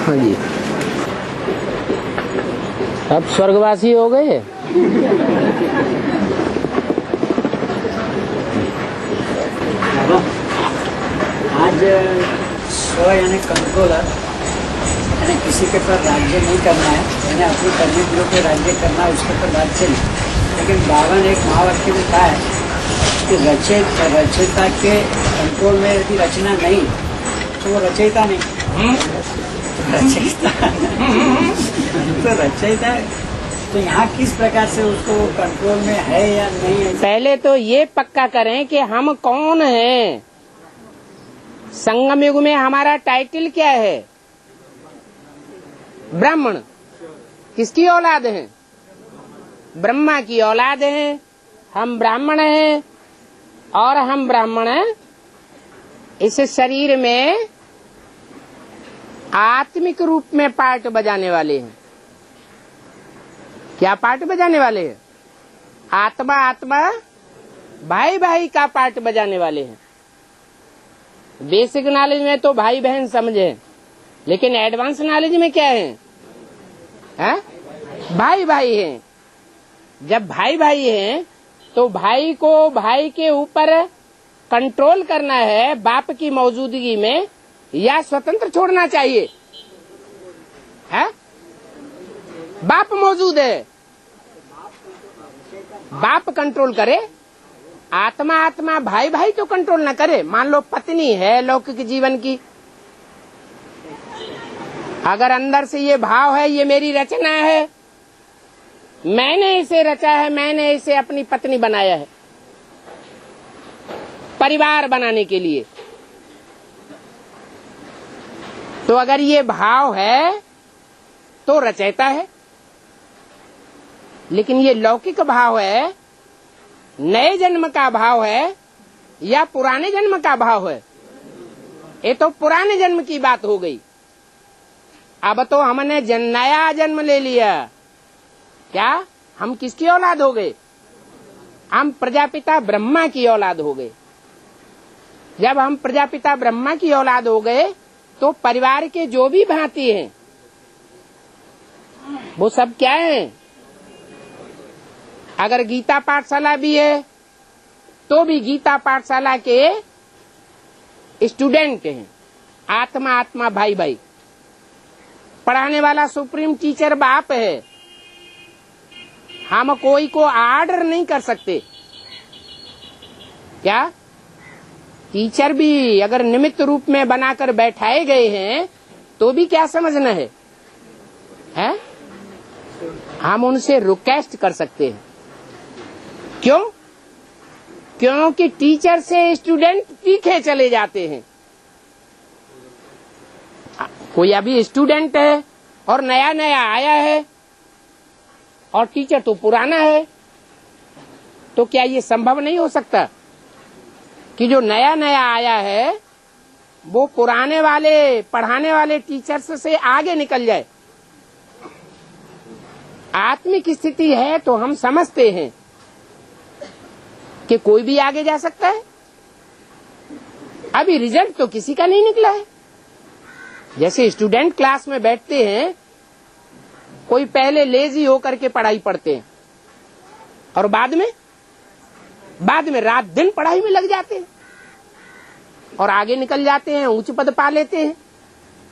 हाँ जी, अब स्वर्गवासी हो गए। आज स्व यानी कंट्रोलर यानी किसी के ऊपर राज्य नहीं करना है, यानी अपनी कर्मियों पे राज्य करना है, उसके ऊपर राज्य नहीं। लेकिन बाबा ने एक महावाक्य में कहा है कि रचयिता के कंट्रोल में यदि रचना नहीं तो वो रचयिता नहीं। तो रचयिता तो यहाँ किस प्रकार से उसको कंट्रोल में है या नहीं है? पहले तो ये पक्का करें कि हम कौन हैं। संगम युग में हमारा टाइटल क्या है? ब्राह्मण। किसकी औलाद हैं? ब्रह्मा की औलाद हैं। हम ब्राह्मण हैं और हम ब्राह्मण इस शरीर में आत्मिक रूप में पार्ट बजाने वाले हैं। क्या पार्ट बजाने वाले हैं? आत्मा आत्मा भाई भाई का पार्ट बजाने वाले हैं। बेसिक नॉलेज में तो भाई बहन समझे, लेकिन एडवांस नॉलेज में क्या है? भाई भाई हैं। जब भाई भाई हैं तो भाई को भाई के ऊपर कंट्रोल करना है बाप की मौजूदगी में या स्वतंत्र छोड़ना चाहिए? बाप मौजूद है, बाप कंट्रोल करे। आत्मा आत्मा भाई भाई तो कंट्रोल न करे। मान लो पत्नी है लौकिक जीवन की, अगर अंदर से ये भाव है ये मेरी रचना है, मैंने इसे रचा है, मैंने इसे अपनी पत्नी बनाया है परिवार बनाने के लिए, तो अगर ये भाव है तो रचयिता है। लेकिन ये लौकिक भाव है, नए जन्म का भाव है या पुराने जन्म का भाव है? ये तो पुराने जन्म की बात हो गई। अब तो हमने नया जन्म ले लिया। क्या हम किसकी औलाद हो गए? हम प्रजापिता ब्रह्मा की औलाद हो गए। जब हम प्रजापिता ब्रह्मा की औलाद हो गए तो परिवार के जो भी भांति हैं वो सब क्या है? अगर गीता पाठशाला भी है तो भी गीता पाठशाला के स्टूडेंट हैं। आत्मा आत्मा भाई भाई। पढ़ाने वाला सुप्रीम टीचर बाप है। हम कोई को आर्डर नहीं कर सकते। क्या टीचर भी अगर निमित्त रूप में बनाकर बैठाए गए हैं तो भी क्या समझना है? हम उनसे रिक्वेस्ट कर सकते हैं। क्यों? क्योंकि टीचर से स्टूडेंट तीखे चले जाते हैं। कोई अभी स्टूडेंट है और नया नया आया है और टीचर तो पुराना है, तो क्या ये संभव नहीं हो सकता कि जो नया नया आया है वो पुराने वाले पढ़ाने वाले टीचर्स से आगे निकल जाए? आत्मिक स्थिति है तो हम समझते हैं कि कोई भी आगे जा सकता है। अभी रिजल्ट तो किसी का नहीं निकला है। जैसे स्टूडेंट क्लास में बैठते हैं, कोई पहले लेजी होकर के पढ़ाई पढ़ते हैं और बाद में रात दिन पढ़ाई में लग जाते हैं और आगे निकल जाते हैं, उच्च पद पा लेते हैं।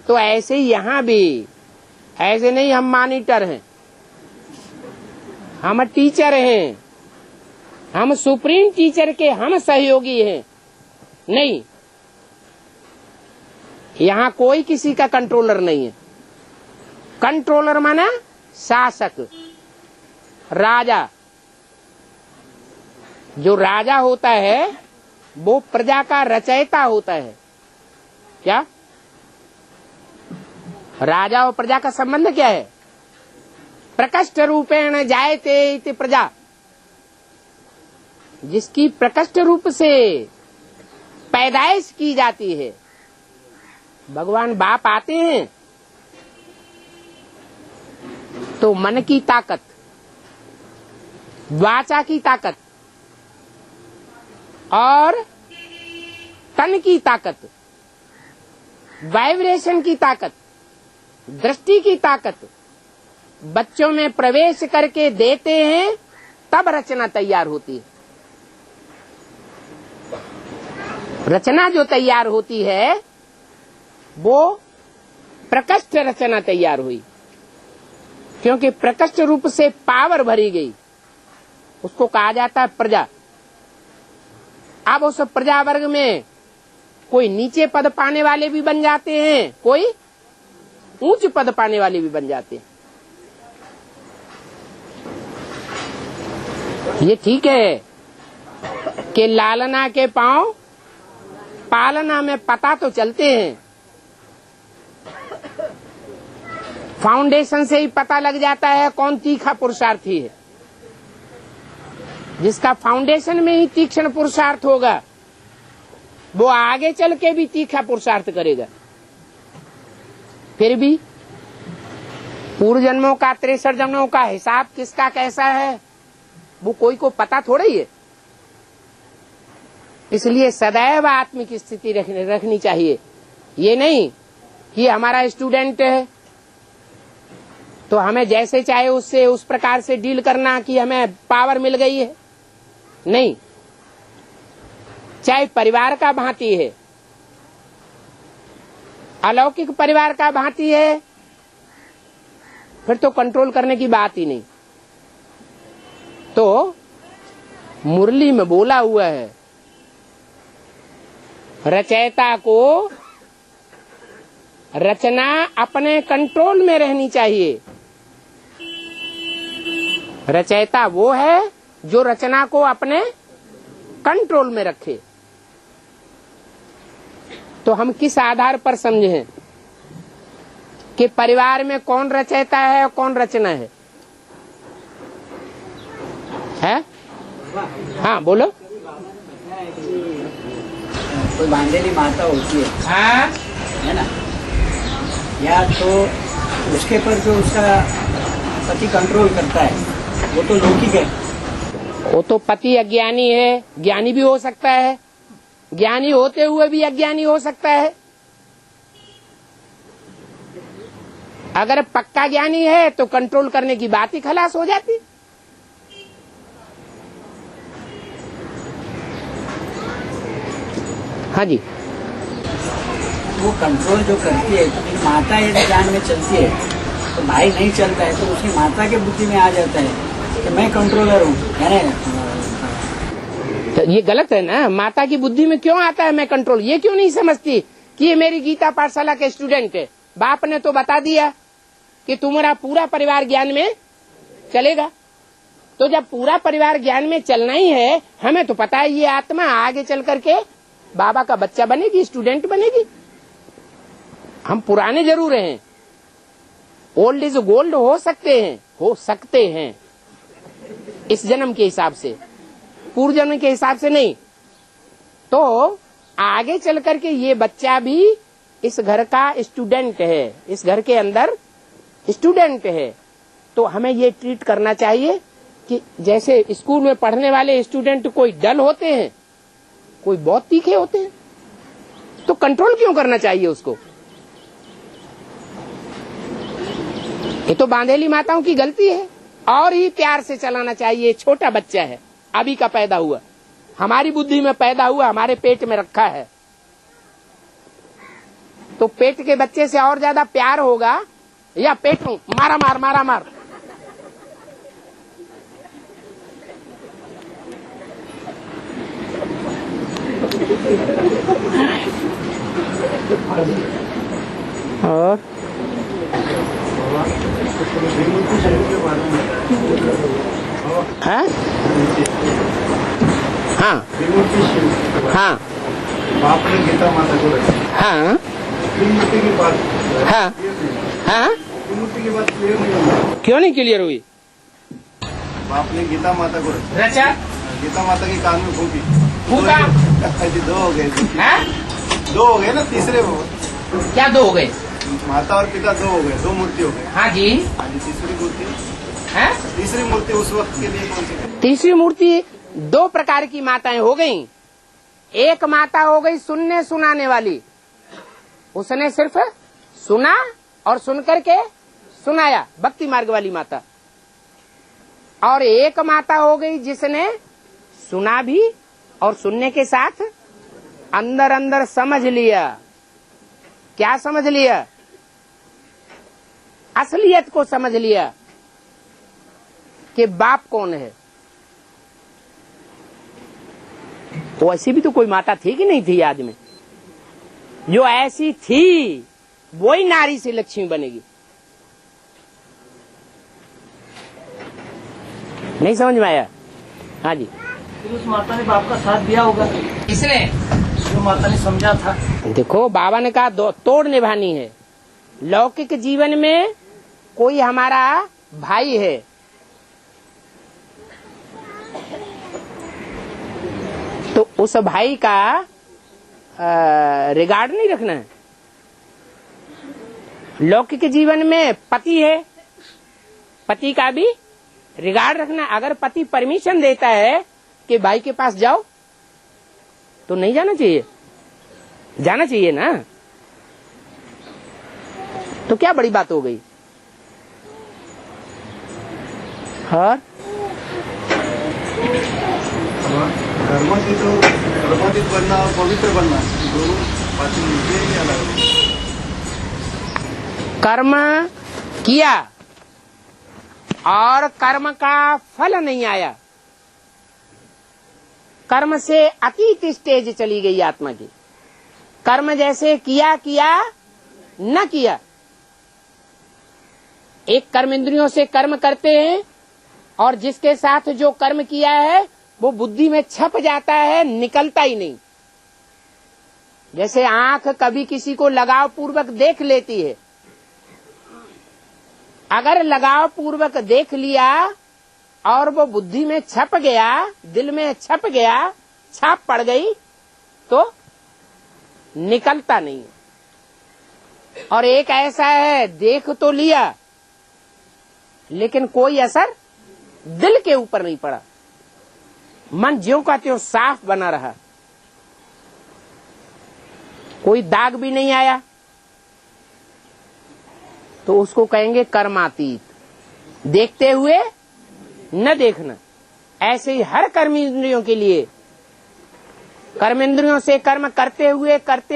तो ऐसे ही यहाँ भी, ऐसे नहीं हम मॉनिटर हैं, हम टीचर हैं, हम सुप्रीम टीचर के हम सहयोगी हैं। नहीं, यहाँ कोई किसी का कंट्रोलर नहीं है। कंट्रोलर माना शासक, राजा। जो राजा होता है वो प्रजा का रचयिता होता है। क्या राजा और प्रजा का संबंध क्या है? प्रकृष्ट रूपेण जायते इति प्रजा। जिसकी प्रकृष्ट रूप से पैदाइश की जाती है। भगवान बाप आते हैं तो मन की ताकत, वाचा की ताकत और तन की ताकत, वाइब्रेशन की ताकत दृष्टि की ताकत बच्चों में प्रवेश करके देते हैं, तब रचना तैयार होती है। रचना जो तैयार होती है वो प्रकृष्ट रचना तैयार हुई, क्योंकि प्रकृष्ट रूप से पावर भरी गई, उसको कहा जाता है प्रजा। अब उस प्रजा वर्ग में कोई नीचे पद पाने वाले भी बन जाते हैं, कोई ऊंच पद पाने वाले भी बन जाते हैं। ये ठीक है कि लालना के पांव पालना में पता तो चलते हैं, फाउंडेशन से ही पता लग जाता है कौन तीखा पुरुषार्थी है। जिसका फाउंडेशन में ही तीक्ष्ण पुरुषार्थ होगा वो आगे चल के भी तीखा पुरुषार्थ करेगा। फिर भी पूर्व जन्मों का 63 जन्मों का हिसाब किसका कैसा है वो कोई को पता थोड़ा ही है। इसलिए सदैव आत्मिक स्थिति रखनी चाहिए। ये नहीं कि हमारा स्टूडेंट है तो हमें जैसे चाहे उससे उस प्रकार से डील करना कि हमें पावर मिल गई है, नहीं। चाहे परिवार का भांति है, अलौकिक परिवार का भांति है, फिर तो कंट्रोल करने की बात ही नहीं। तो मुरली में बोला हुआ है, रचयिता को रचना अपने कंट्रोल में रहनी चाहिए। रचयिता वो है जो रचना को अपने कंट्रोल में रखे। तो हम किस आधार पर समझें कि परिवार में कौन रचयिता है और कौन रचना है? हाँ बोलो। कोई बांधेली माता होती है, हाँ है ना, या तो उसके पर जो उसका पति कंट्रोल करता है वो तो लौकिक है। वो तो पति अज्ञानी है, ज्ञानी भी हो सकता है, ज्ञानी होते हुए भी अज्ञानी हो सकता है। अगर पक्का ज्ञानी है तो कंट्रोल करने की बात ही खलास हो जाती। हाँ जी। वो कंट्रोल जो करती है, तो माता यदि ज्ञान में चलती है तो भाई नहीं चलता है, तो उसकी माता के बुद्धि में आ जाता है कि मैं कंट्रोलर हूँ, है ना। तो ये गलत है ना। माता की बुद्धि में क्यों आता है मैं कंट्रोल? ये क्यों नहीं समझती कि ये मेरी गीता पाठशाला के स्टूडेंट है? बाप ने तो बता दिया कि तुम्हारा पूरा परिवार ज्ञान में चलेगा। तो जब पूरा परिवार ज्ञान में चलना ही है, हमें तो पता है ये आत्मा आगे चल करके बाबा का बच्चा बनेगी, स्टूडेंट बनेगी। हम पुराने जरूर हैं, ओल्ड इज गोल्ड हो सकते हैं इस जन्म के हिसाब से, पूर्व जन्म के हिसाब से नहीं। तो आगे चल करके ये बच्चा भी इस घर का स्टूडेंट है, इस घर के अंदर स्टूडेंट है। तो हमें ये ट्रीट करना चाहिए कि जैसे स्कूल में पढ़ने वाले स्टूडेंट कोई डल होते हैं, कोई बहुत तीखे होते हैं, तो कंट्रोल क्यों करना चाहिए उसको? ये तो बांधेली माताओं की गलती है। और ही प्यार से चलाना चाहिए। छोटा बच्चा है, अभी का पैदा हुआ, हमारी बुद्धि में पैदा हुआ, हमारे पेट में रखा है, तो पेट के बच्चे से और ज्यादा प्यार होगा या पेट में मारा मार मारा मार? और हाँ हाँ हाँ बाप ने गीता माता को रखा। हाँ त्रिमूर्ति की बात, हाँ हाँ त्रिमूर्ति की बात क्लियर नहीं हुई। क्यों नहीं क्लियर हुई? बाप ने गीता माता को रखा, रचा गीता माता के कान में फूकी, फूका, दो हो गए। हाँ? दो हो गए ना, तीसरे हो क्या दो हो गए? माता और पिता दो हो गए, दो मूर्ति हो गए। हाँ जी। हाँ जी, तीसरी मूर्ति, है? तीसरी मूर्ति उस वक्त के लिए कौन सी थी? तीसरी मूर्ति दो प्रकार की माताएं हो गई। एक माता हो गई सुनने सुनाने वाली, उसने सिर्फ सुना और सुनकर के सुनाया, भक्ति मार्ग वाली माता। और एक माता हो गई जिसने सुना भी और सुनने के साथ अंदर अंदर समझ लिया। क्या समझ लिया? असलियत को समझ लिया कि बाप कौन है। तो ऐसी भी तो कोई माता थी कि नहीं थी याद में? जो ऐसी थी वही नारी से लक्ष्मी बनेगी। नहीं समझ में आया? हाँ जी। फिर उस माता ने बाप का साथ दिया होगा, किसने? जो माता ने समझा था। देखो बाबा ने कहा तोड़ निभानी है। लौकिक जीवन में कोई हमारा भाई है, तो उस भाई का रिगार्ड नहीं रखना है। लौकिक जीवन में पति है, पति का भी रिगार्ड रखना। अगर पति परमिशन देता है कि भाई के पास जाओ, तो नहीं जाना चाहिए? जाना चाहिए ना। तो क्या बड़ी बात हो गई? और कर्मातीत बनना और पवित्र बनना दोनों बातें मिलती है कि अलग? कर्म किया और कर्म का फल नहीं आया, कर्म से अतीत स्टेज चली गई आत्मा की। कर्म जैसे किया न किया। एक कर्म इंद्रियों से कर्म करते हैं और जिसके साथ जो कर्म किया है वो बुद्धि में छप जाता है, निकलता ही नहीं। जैसे आंख कभी किसी को लगाव पूर्वक देख लेती है, अगर लगाव पूर्वक देख लिया और वो बुद्धि में छप गया, दिल में छप गया, छाप पड़ गई, तो निकलता नहीं। और एक ऐसा है, देख तो लिया लेकिन कोई असर दिल के ऊपर नहीं पड़ा, मन ज्यों का त्यों साफ बना रहा, कोई दाग भी नहीं आया, तो उसको कहेंगे कर्मातीत। देखते हुए न देखना। ऐसे ही हर कर्म इंद्रियों के लिए, कर्म इंद्रियों से कर्म करते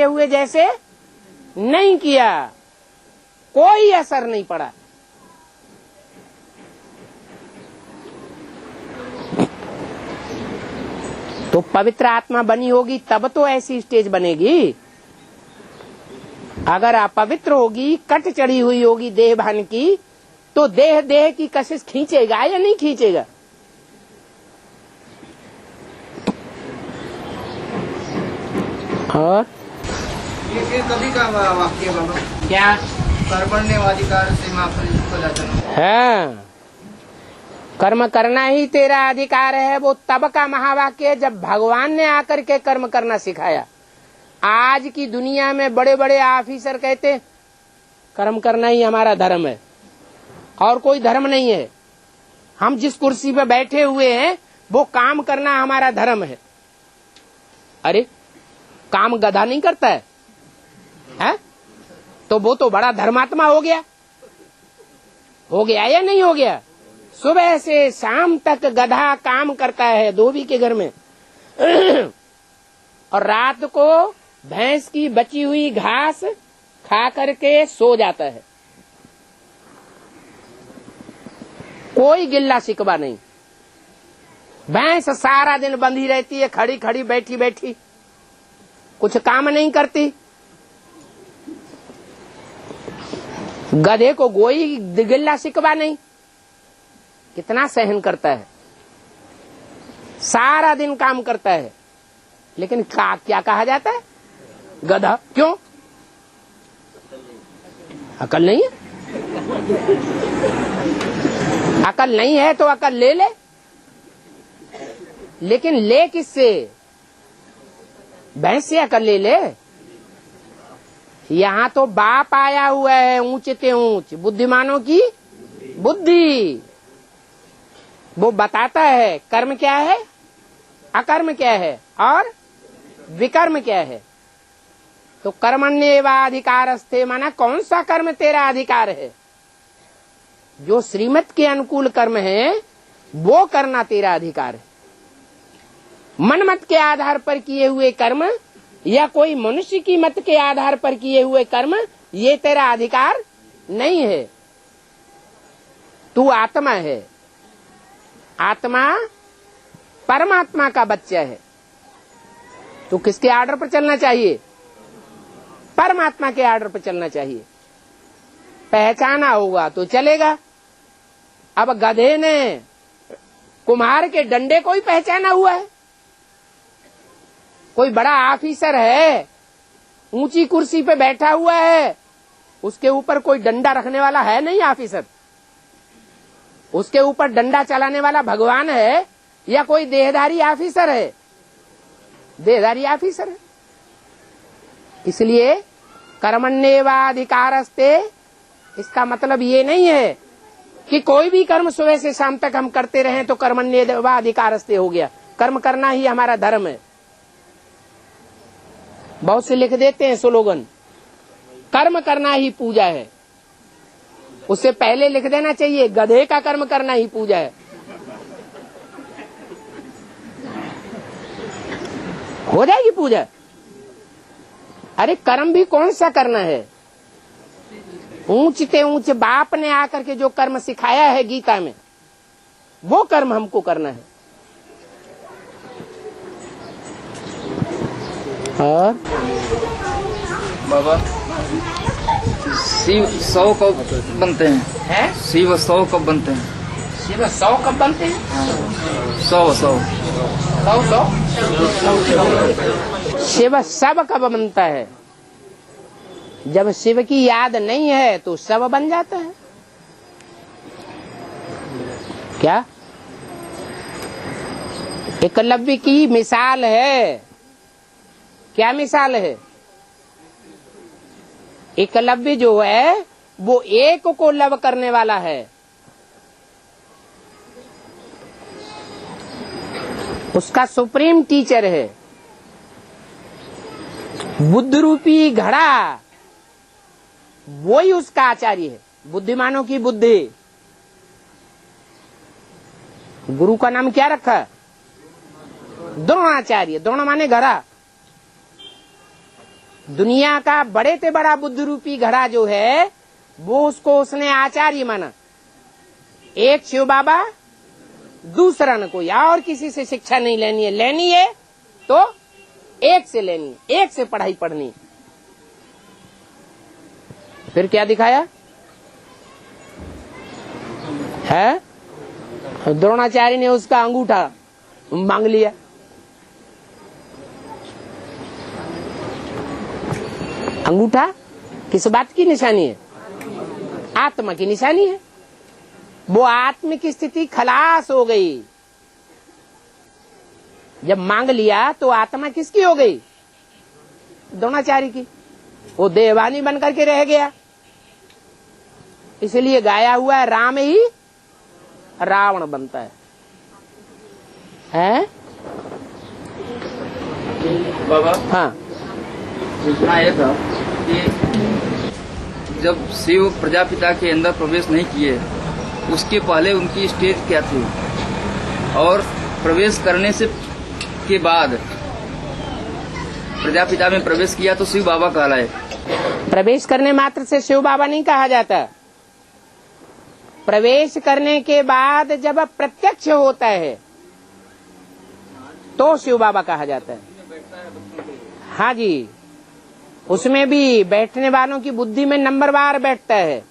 हुए जैसे नहीं किया, कोई असर नहीं पड़ा। तो पवित्र आत्मा बनी होगी तब तो ऐसी स्टेज बनेगी। अगर अपवित्र होगी, कट चढ़ी हुई होगी देह भान की, तो देह की कशिश खींचेगा या नहीं खींचेगा? और ये कभी का वाक्य बाबा? क्या? कर्मण्यवाधिकार से हाँ, कर्म करना ही तेरा अधिकार है। वो तब का महावाक्य है जब भगवान ने आकर के कर्म करना सिखाया। आज की दुनिया में बड़े बड़े ऑफिसर कहते कर्म करना ही हमारा धर्म है, और कोई धर्म नहीं है। हम जिस कुर्सी पर बैठे हुए हैं वो काम करना हमारा धर्म है। अरे काम गधा नहीं करता है? तो वो तो बड़ा धर्मात्मा हो गया या नहीं हो गया? सुबह से शाम तक गधा काम करता है धोबी के घर में और रात को भैंस की बची हुई घास खा करके सो जाता है। कोई गिल्ला शिकवा नहीं। भैंस सारा दिन बंधी रहती है, खड़ी खड़ी बैठी बैठी, कुछ काम नहीं करती। गधे को कोई गिल्ला शिकवा नहीं। कितना सहन करता है, सारा दिन काम करता है, लेकिन क्या कहा जाता है? गधा। क्यों? अकल नहीं है। अकल नहीं है तो अकल ले ले, लेकिन ले किससे? भैंस से अकल ले ले। यहाँ तो बाप आया हुआ है ऊंच ते ऊंच, बुद्धिमानों की बुद्धि। वो बताता है कर्म क्या है, अकर्म क्या है और विकर्म क्या है। तो कर्मण्येवाधिकारस्ते माना कौन सा कर्म तेरा अधिकार है? जो श्रीमत के अनुकूल कर्म है वो करना तेरा अधिकार है। मन मत के आधार पर किए हुए कर्म या कोई मनुष्य की मत के आधार पर किए हुए कर्म ये तेरा अधिकार नहीं है। तू आत्मा है, आत्मा परमात्मा का बच्चा है। तो किसके आर्डर पर चलना चाहिए? परमात्मा के आर्डर पर चलना चाहिए। पहचाना होगा तो चलेगा। अब गधे ने कुम्हार के डंडे को ही पहचाना हुआ है। कोई बड़ा ऑफिसर है, ऊंची कुर्सी पे बैठा हुआ है, उसके ऊपर कोई डंडा रखने वाला है नहीं ऑफिसर। उसके ऊपर डंडा चलाने वाला भगवान है या कोई देहधारी ऑफिसर है? देहधारी ऑफिसर है। इसलिए कर्मण्येवाधिकारस्ते इसका मतलब ये नहीं है कि कोई भी कर्म सुबह से शाम तक हम करते रहें तो कर्मण्येवाधिकारस्ते हो गया। कर्म करना ही हमारा धर्म है। बहुत से लिख देते हैं स्लोगन, कर्म करना ही पूजा है। उससे पहले लिख देना चाहिए गधे का कर्म करना ही पूजा है। हो जाएगी पूजा। अरे कर्म भी कौन सा करना है? ऊंचते ऊंचे बाप ने आकर के जो कर्म सिखाया है गीता में वो कर्म हमको करना है। और बाबा शिव 100 कब बनते हैं? शिव 100 कब बनते हैं? शिव 100 कब बनते हैं? 100 शिव सब कब बनता है? जब शिव की याद नहीं है तो सब बन जाता है। क्या एकलव्य की मिसाल है? क्या मिसाल है? एकलव्य जो है वो एक को लव करने वाला है। उसका सुप्रीम टीचर है। बुद्ध रूपी घड़ा वो ही उसका आचार्य है। बुद्धिमानों की बुद्धि। गुरु का नाम क्या रखा? द्रोणाचार्य। द्रोण माने घड़ा। दुनिया का बड़े से बड़ा बुद्ध रूपी घड़ा जो है वो उसको उसने आचार्य माना। एक शिव बाबा, दूसरा न कोई। और किसी से शिक्षा नहीं लेनी है। लेनी है तो एक से लेनी है, एक से पढ़ाई पढ़नी। फिर क्या दिखाया है? द्रोणाचार्य ने उसका अंगूठा मांग लिया। अंगूठा किस बात की निशानी है? आत्मा की निशानी है। वो आत्म की स्थिति खलास हो गई। जब मांग लिया तो आत्मा किसकी हो गई? द्रोणाचार्य की। वो देवानी बन करके रह गया। इसलिए गाया हुआ है राम ही रावण बनता है। हैं? बाबा हाँ, पूछना ये था कि जब शिव प्रजापिता के अंदर प्रवेश नहीं किए उसके पहले उनकी स्टेज क्या थी और प्रवेश करने से के बाद प्रजापिता में प्रवेश किया तो शिव बाबा कहलाए? प्रवेश करने मात्र से शिव बाबा नहीं कहा जाता। प्रवेश करने के बाद जब प्रत्यक्ष होता है तो शिव बाबा कहा जाता है। हाँ जी, उसमें भी बैठने वालों की बुद्धि में नंबरवार बैठता है।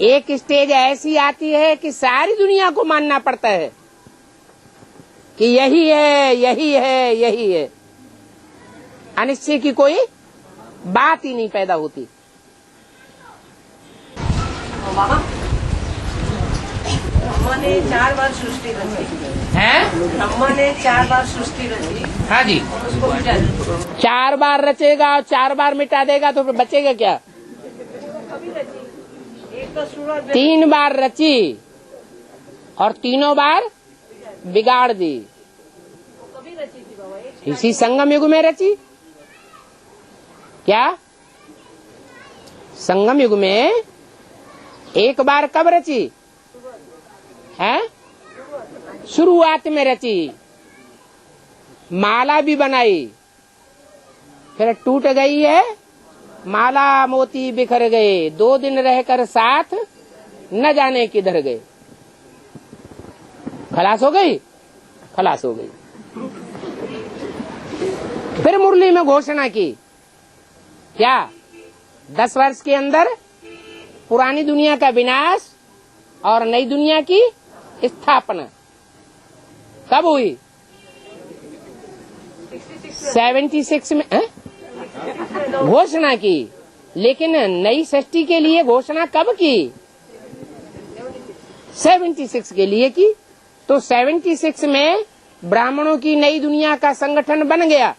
एक स्टेज ऐसी आती है कि सारी दुनिया को मानना पड़ता है कि यही है, यही है, यही है। अनिश्चय की कोई बात ही नहीं पैदा होती। बाबा ब्रह्मा ने 4 बार सृष्टि रची है। ब्रह्मा ने 4 बार सृष्टि रची। हाँ जी, उसको मिटा दी। 4 बार रचेगा और 4 बार मिटा देगा तो फिर बचेगा क्या? कभी रची। एक तो सूरज 3 बार रची और तीनों बार बिगाड़ दी। कभी रची थी बाबा। एक इसी संगम युग में रची। क्या संगम युग में एक बार कब रची है? शुरुआत में रची, माला भी बनाई, फिर टूट गई है माला, मोती बिखर गए, 2 दिन रहकर साथ न जाने किधर गए। खलास हो गई, खलास हो गई। फिर मुरली में घोषणा की, क्या 10 वर्ष के अंदर पुरानी दुनिया का विनाश और नई दुनिया की स्थापना। कब हुई? 76 में घोषणा की, लेकिन नई सृष्टि के लिए घोषणा कब की? 76 के लिए की। तो 76 में ब्राह्मणों की नई दुनिया का संगठन बन गया।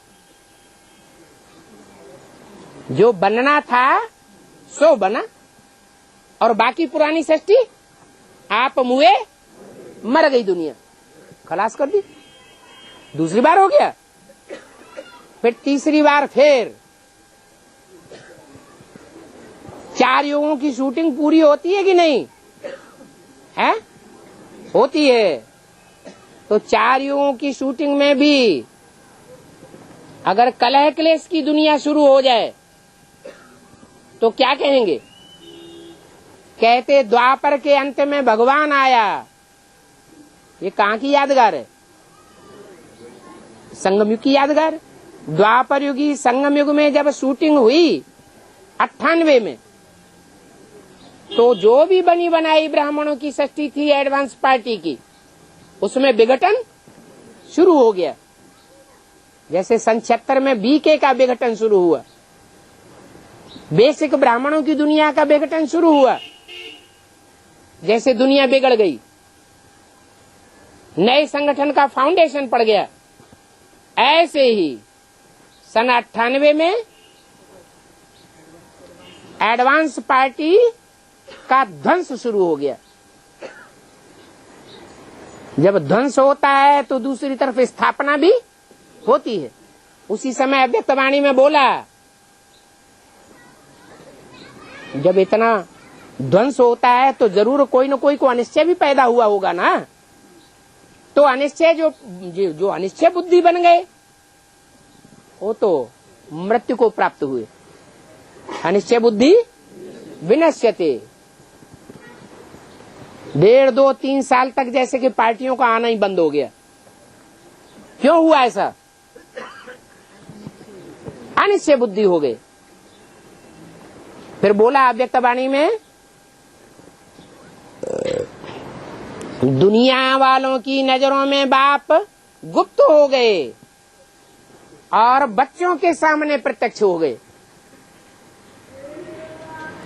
जो बनना था सो बना, और बाकी पुरानी सृष्टि आप मुए, मर गई दुनिया, खलास कर दी। दूसरी बार हो गया, फिर तीसरी बार, फिर 4 युगों की शूटिंग पूरी होती है कि नहीं है? होती है। तो 4 युगों की शूटिंग में भी अगर कलह क्लेश की दुनिया शुरू हो जाए तो क्या कहेंगे? कहते द्वापर के अंत में भगवान आया। ये कहाँ की यादगार है? संगम युग की यादगार। द्वापर युगी संगम युग में जब शूटिंग हुई 98 में, तो जो भी बनी बनाई ब्राह्मणों की सृष्टि थी एडवांस पार्टी की, उसमें विघटन शुरू हो गया। जैसे सन 76 में बीके का विघटन शुरू हुआ, बेसिक ब्राह्मणों की दुनिया का विघटन शुरू हुआ। जैसे दुनिया बिगड़ गई, नए संगठन का फाउंडेशन पड़ गया, ऐसे ही सन 98 में एडवांस पार्टी का ध्वंस शुरू हो गया। जब ध्वंस होता है तो दूसरी तरफ स्थापना भी होती है। उसी समय अव्यक्तवाणी में बोला, जब इतना ध्वंस होता है तो जरूर कोई न कोई को अनिश्चय भी पैदा हुआ होगा ना। तो अनिश्चय जो अनिश्चय बुद्धि बन गए, वो तो मृत्यु को प्राप्त हुए। अनिश्चय बुद्धि विनश्यते। 1.5, 2, 3 साल तक जैसे कि पार्टियों का आना ही बंद हो गया। क्यों हुआ ऐसा? अनिश्चय बुद्धि हो गई। फिर बोला अव्यक्तवाणी में, दुनिया वालों की नजरों में बाप गुप्त हो गए और बच्चों के सामने प्रत्यक्ष हो गए।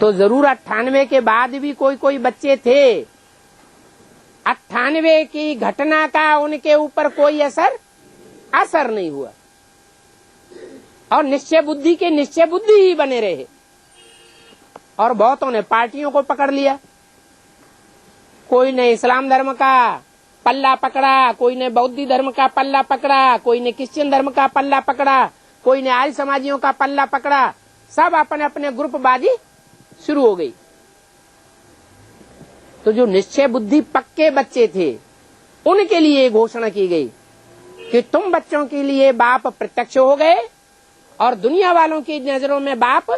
तो जरूर 98 के बाद भी कोई बच्चे थे। 98 की घटना का उनके ऊपर कोई असर नहीं हुआ, और निश्चय बुद्धि के निश्चय बुद्धि ही बने रहे। और बहुतों ने पार्टियों को पकड़ लिया। कोई ने इस्लाम धर्म का पल्ला पकड़ा, कोई ने बौद्ध धर्म का पल्ला पकड़ा, कोई ने क्रिश्चियन धर्म का पल्ला पकड़ा, कोई ने आर्य समाजियों का पल्ला पकड़ा। सब अपने अपने ग्रुपबाजी शुरू हो गई। तो जो निश्चय बुद्धि पक्के बच्चे थे, उनके लिए घोषणा की गई कि तुम बच्चों के लिए बाप प्रत्यक्ष हो गए और दुनिया वालों की नजरों में बाप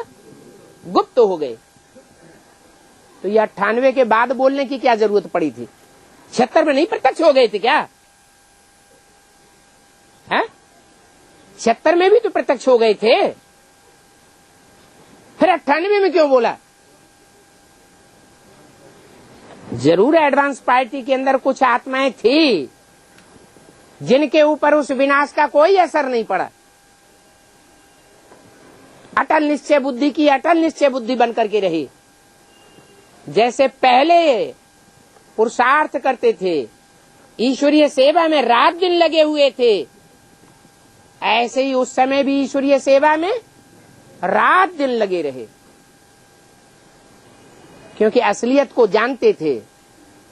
गुप्त हो गए। तो ये 98 के बाद बोलने की क्या जरूरत पड़ी थी? 76 में नहीं प्रत्यक्ष हो गए थे क्या? है 76 में भी तो प्रत्यक्ष हो गए थे। फिर 98 में क्यों बोला? जरूर एडवांस पार्टी के अंदर कुछ आत्माएं थी जिनके ऊपर उस विनाश का कोई असर नहीं पड़ा। अटल निश्चय बुद्धि की अटल निश्चय बुद्धि बनकर के रही। जैसे पहले पुरुषार्थ करते थे, ईश्वरीय सेवा में रात दिन लगे हुए थे, ऐसे ही उस समय भी ईश्वरीय सेवा में रात दिन लगे रहे। क्योंकि असलियत को जानते थे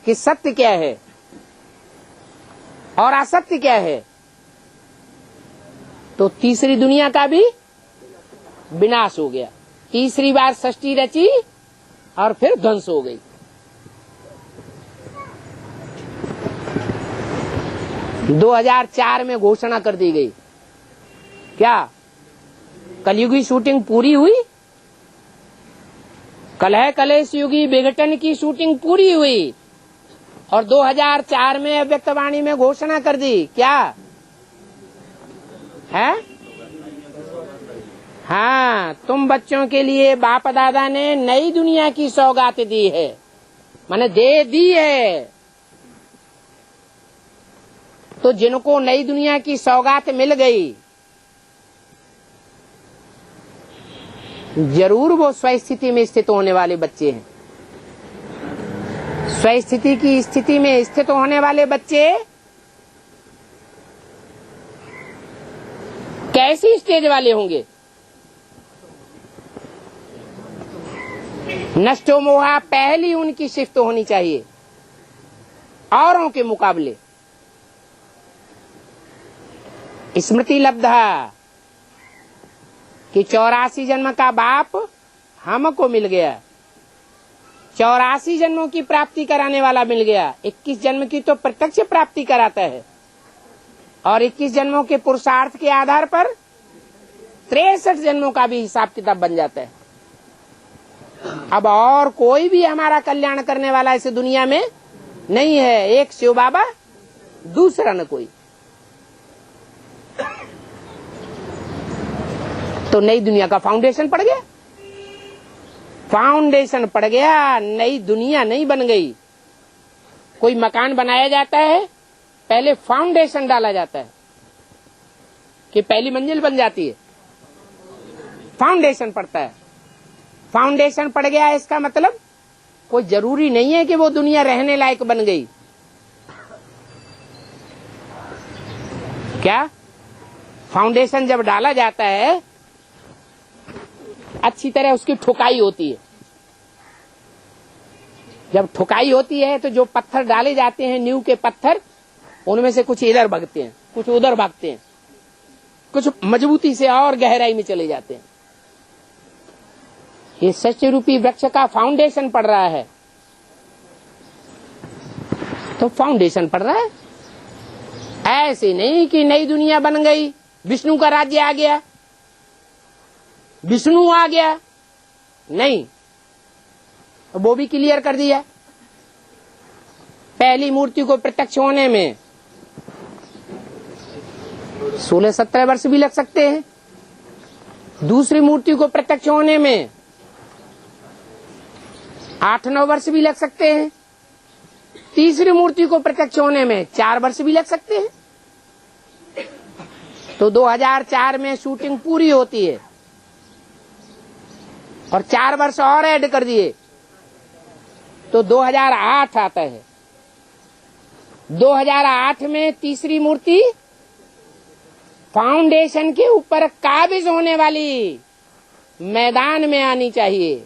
कि सत्य क्या है और असत्य क्या है। तो तीसरी दुनिया का भी विनाश हो गया। तीसरी बार सृष्टि रची और फिर ध्वंस हो गई। 2004 में घोषणा कर दी गई। क्या कलयुगी शूटिंग पूरी हुई? कलह कलेश युगी विघटन की शूटिंग पूरी हुई और 2004 में अव्यक्तवाणी में घोषणा कर दी। क्या है? हाँ, तुम बच्चों के लिए बाप दादा ने नई दुनिया की सौगात दी है, माने दे दी है। तो जिनको नई दुनिया की सौगात मिल गई, जरूर वो स्वस्थिति में स्थित होने वाले बच्चे हैं। स्वस्थिति की स्थिति में स्थित होने वाले बच्चे कैसी स्टेज वाले होंगे? नष्टो मोहा पहली उनकी शिफ्ट होनी चाहिए औरों के मुकाबले। स्मृति लब्धा कि 84 जन्म का बाप हमको मिल गया, 84 जन्मों की प्राप्ति कराने वाला मिल गया। 21 जन्म की तो प्रत्यक्ष प्राप्ति कराता है और 21 जन्मों के पुरुषार्थ के आधार पर 63 जन्मों का भी हिसाब किताब बन जाता है। अब और कोई भी हमारा कल्याण करने वाला इस दुनिया में नहीं है। एक शिव बाबा, दूसरा न कोई। तो नई दुनिया का फाउंडेशन पड़ गया, फाउंडेशन पड़ गया, नई दुनिया नहीं बन गई। कोई मकान बनाया जाता है, पहले फाउंडेशन डाला जाता है कि पहली मंजिल बन जाती है, फाउंडेशन पड़ता है। फाउंडेशन पड़ गया, इसका मतलब कोई जरूरी नहीं है कि वो दुनिया रहने लायक बन गई। क्या? फाउंडेशन जब डाला जाता है, अच्छी तरह उसकी ठुकाई होती है। जब ठुकाई होती है तो जो पत्थर डाले जाते हैं, नींव के पत्थर, उनमें से कुछ इधर भागते हैं, कुछ उधर भागते हैं, कुछ मजबूती से और गहराई में चले जाते हैं। ये सत्य रूपी वृक्ष का फाउंडेशन पड़ रहा है। तो फाउंडेशन पड़ रहा है, ऐसे नहीं कि नई दुनिया बन गई, विष्णु का राज्य आ गया, विष्णु आ गया, नहीं। वो भी क्लियर कर दिया। पहली मूर्ति को प्रत्यक्ष होने में 16-17 वर्ष भी लग सकते हैं, दूसरी मूर्ति को प्रत्यक्ष होने में 8-9 वर्ष भी लग सकते हैं, तीसरी मूर्ति को प्रत्यक्ष होने में 4 वर्ष भी लग सकते हैं। तो 2004 में शूटिंग पूरी होती है और 4 वर्ष और ऐड कर दिए तो 2008 आता है। 2008 में तीसरी मूर्ति फाउंडेशन के ऊपर काबिज होने वाली मैदान में आनी चाहिए।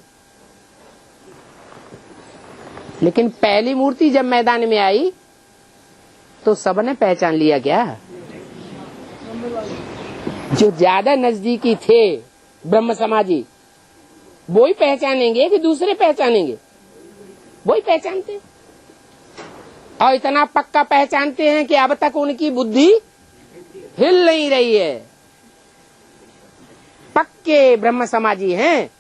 लेकिन पहली मूर्ति जब मैदान में आई तो सबने पहचान लिया। क्या? जो ज्यादा नजदीकी थे ब्रह्म समाजी, वो ही पहचानेंगे कि दूसरे पहचानेंगे? वो ही पहचानते, और इतना पक्का पहचानते हैं कि अब तक उनकी बुद्धि हिल नहीं रही है। पक्के ब्रह्म समाजी हैं।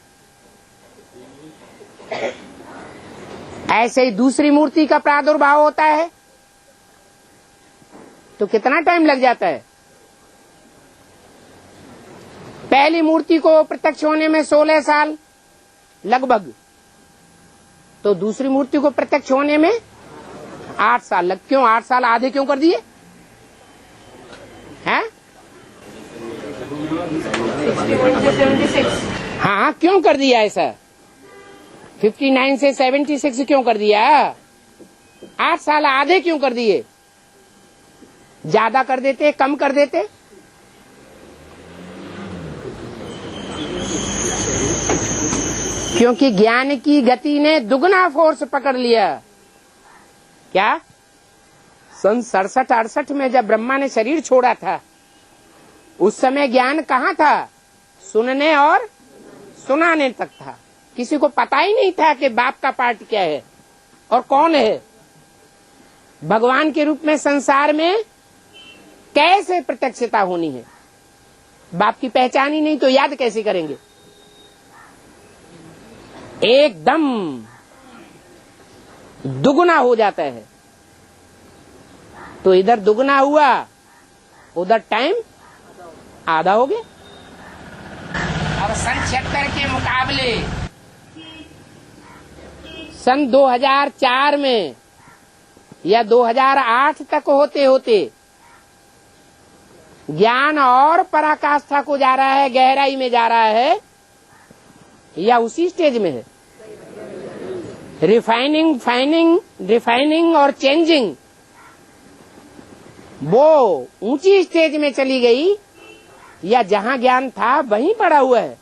ऐसे ही दूसरी मूर्ति का प्रादुर्भाव होता है तो कितना टाइम लग जाता है? पहली मूर्ति को प्रत्यक्ष होने में 16 साल लगभग, तो दूसरी मूर्ति को प्रत्यक्ष होने में 8 साल लग। क्यों 8 साल आधे क्यों कर दिए हैं? 61 से 76। हाँ, क्यों कर दिया ऐसा? 59 से 76 क्यों कर दिया? 8 साल आधे क्यों कर दिए? ज्यादा कर देते, कम कर देते? क्योंकि ज्ञान की गति ने दुगना फोर्स पकड़ लिया। क्या? सन 67-68 में जब ब्रह्मा ने शरीर छोड़ा था, उस समय ज्ञान कहाँ था? सुनने और सुनाने तक था। किसी को पता ही नहीं था कि बाप का पार्ट क्या है और कौन है, भगवान के रूप में संसार में कैसे प्रत्यक्षता होनी है। बाप की पहचान ही नहीं तो याद कैसे करेंगे। एकदम दुगुना हो जाता है। तो इधर दुगुना हुआ, उधर टाइम आधा हो गया। अब सन 76 के मुकाबले सन 2004 में या 2008 तक होते होते ज्ञान और पराकाष्ठा को जा रहा है, गहराई में जा रहा है, या उसी स्टेज में है। रिफाइनिंग और चेंजिंग वो ऊंची स्टेज में चली गई, या जहां ज्ञान था वहीं पड़ा हुआ है?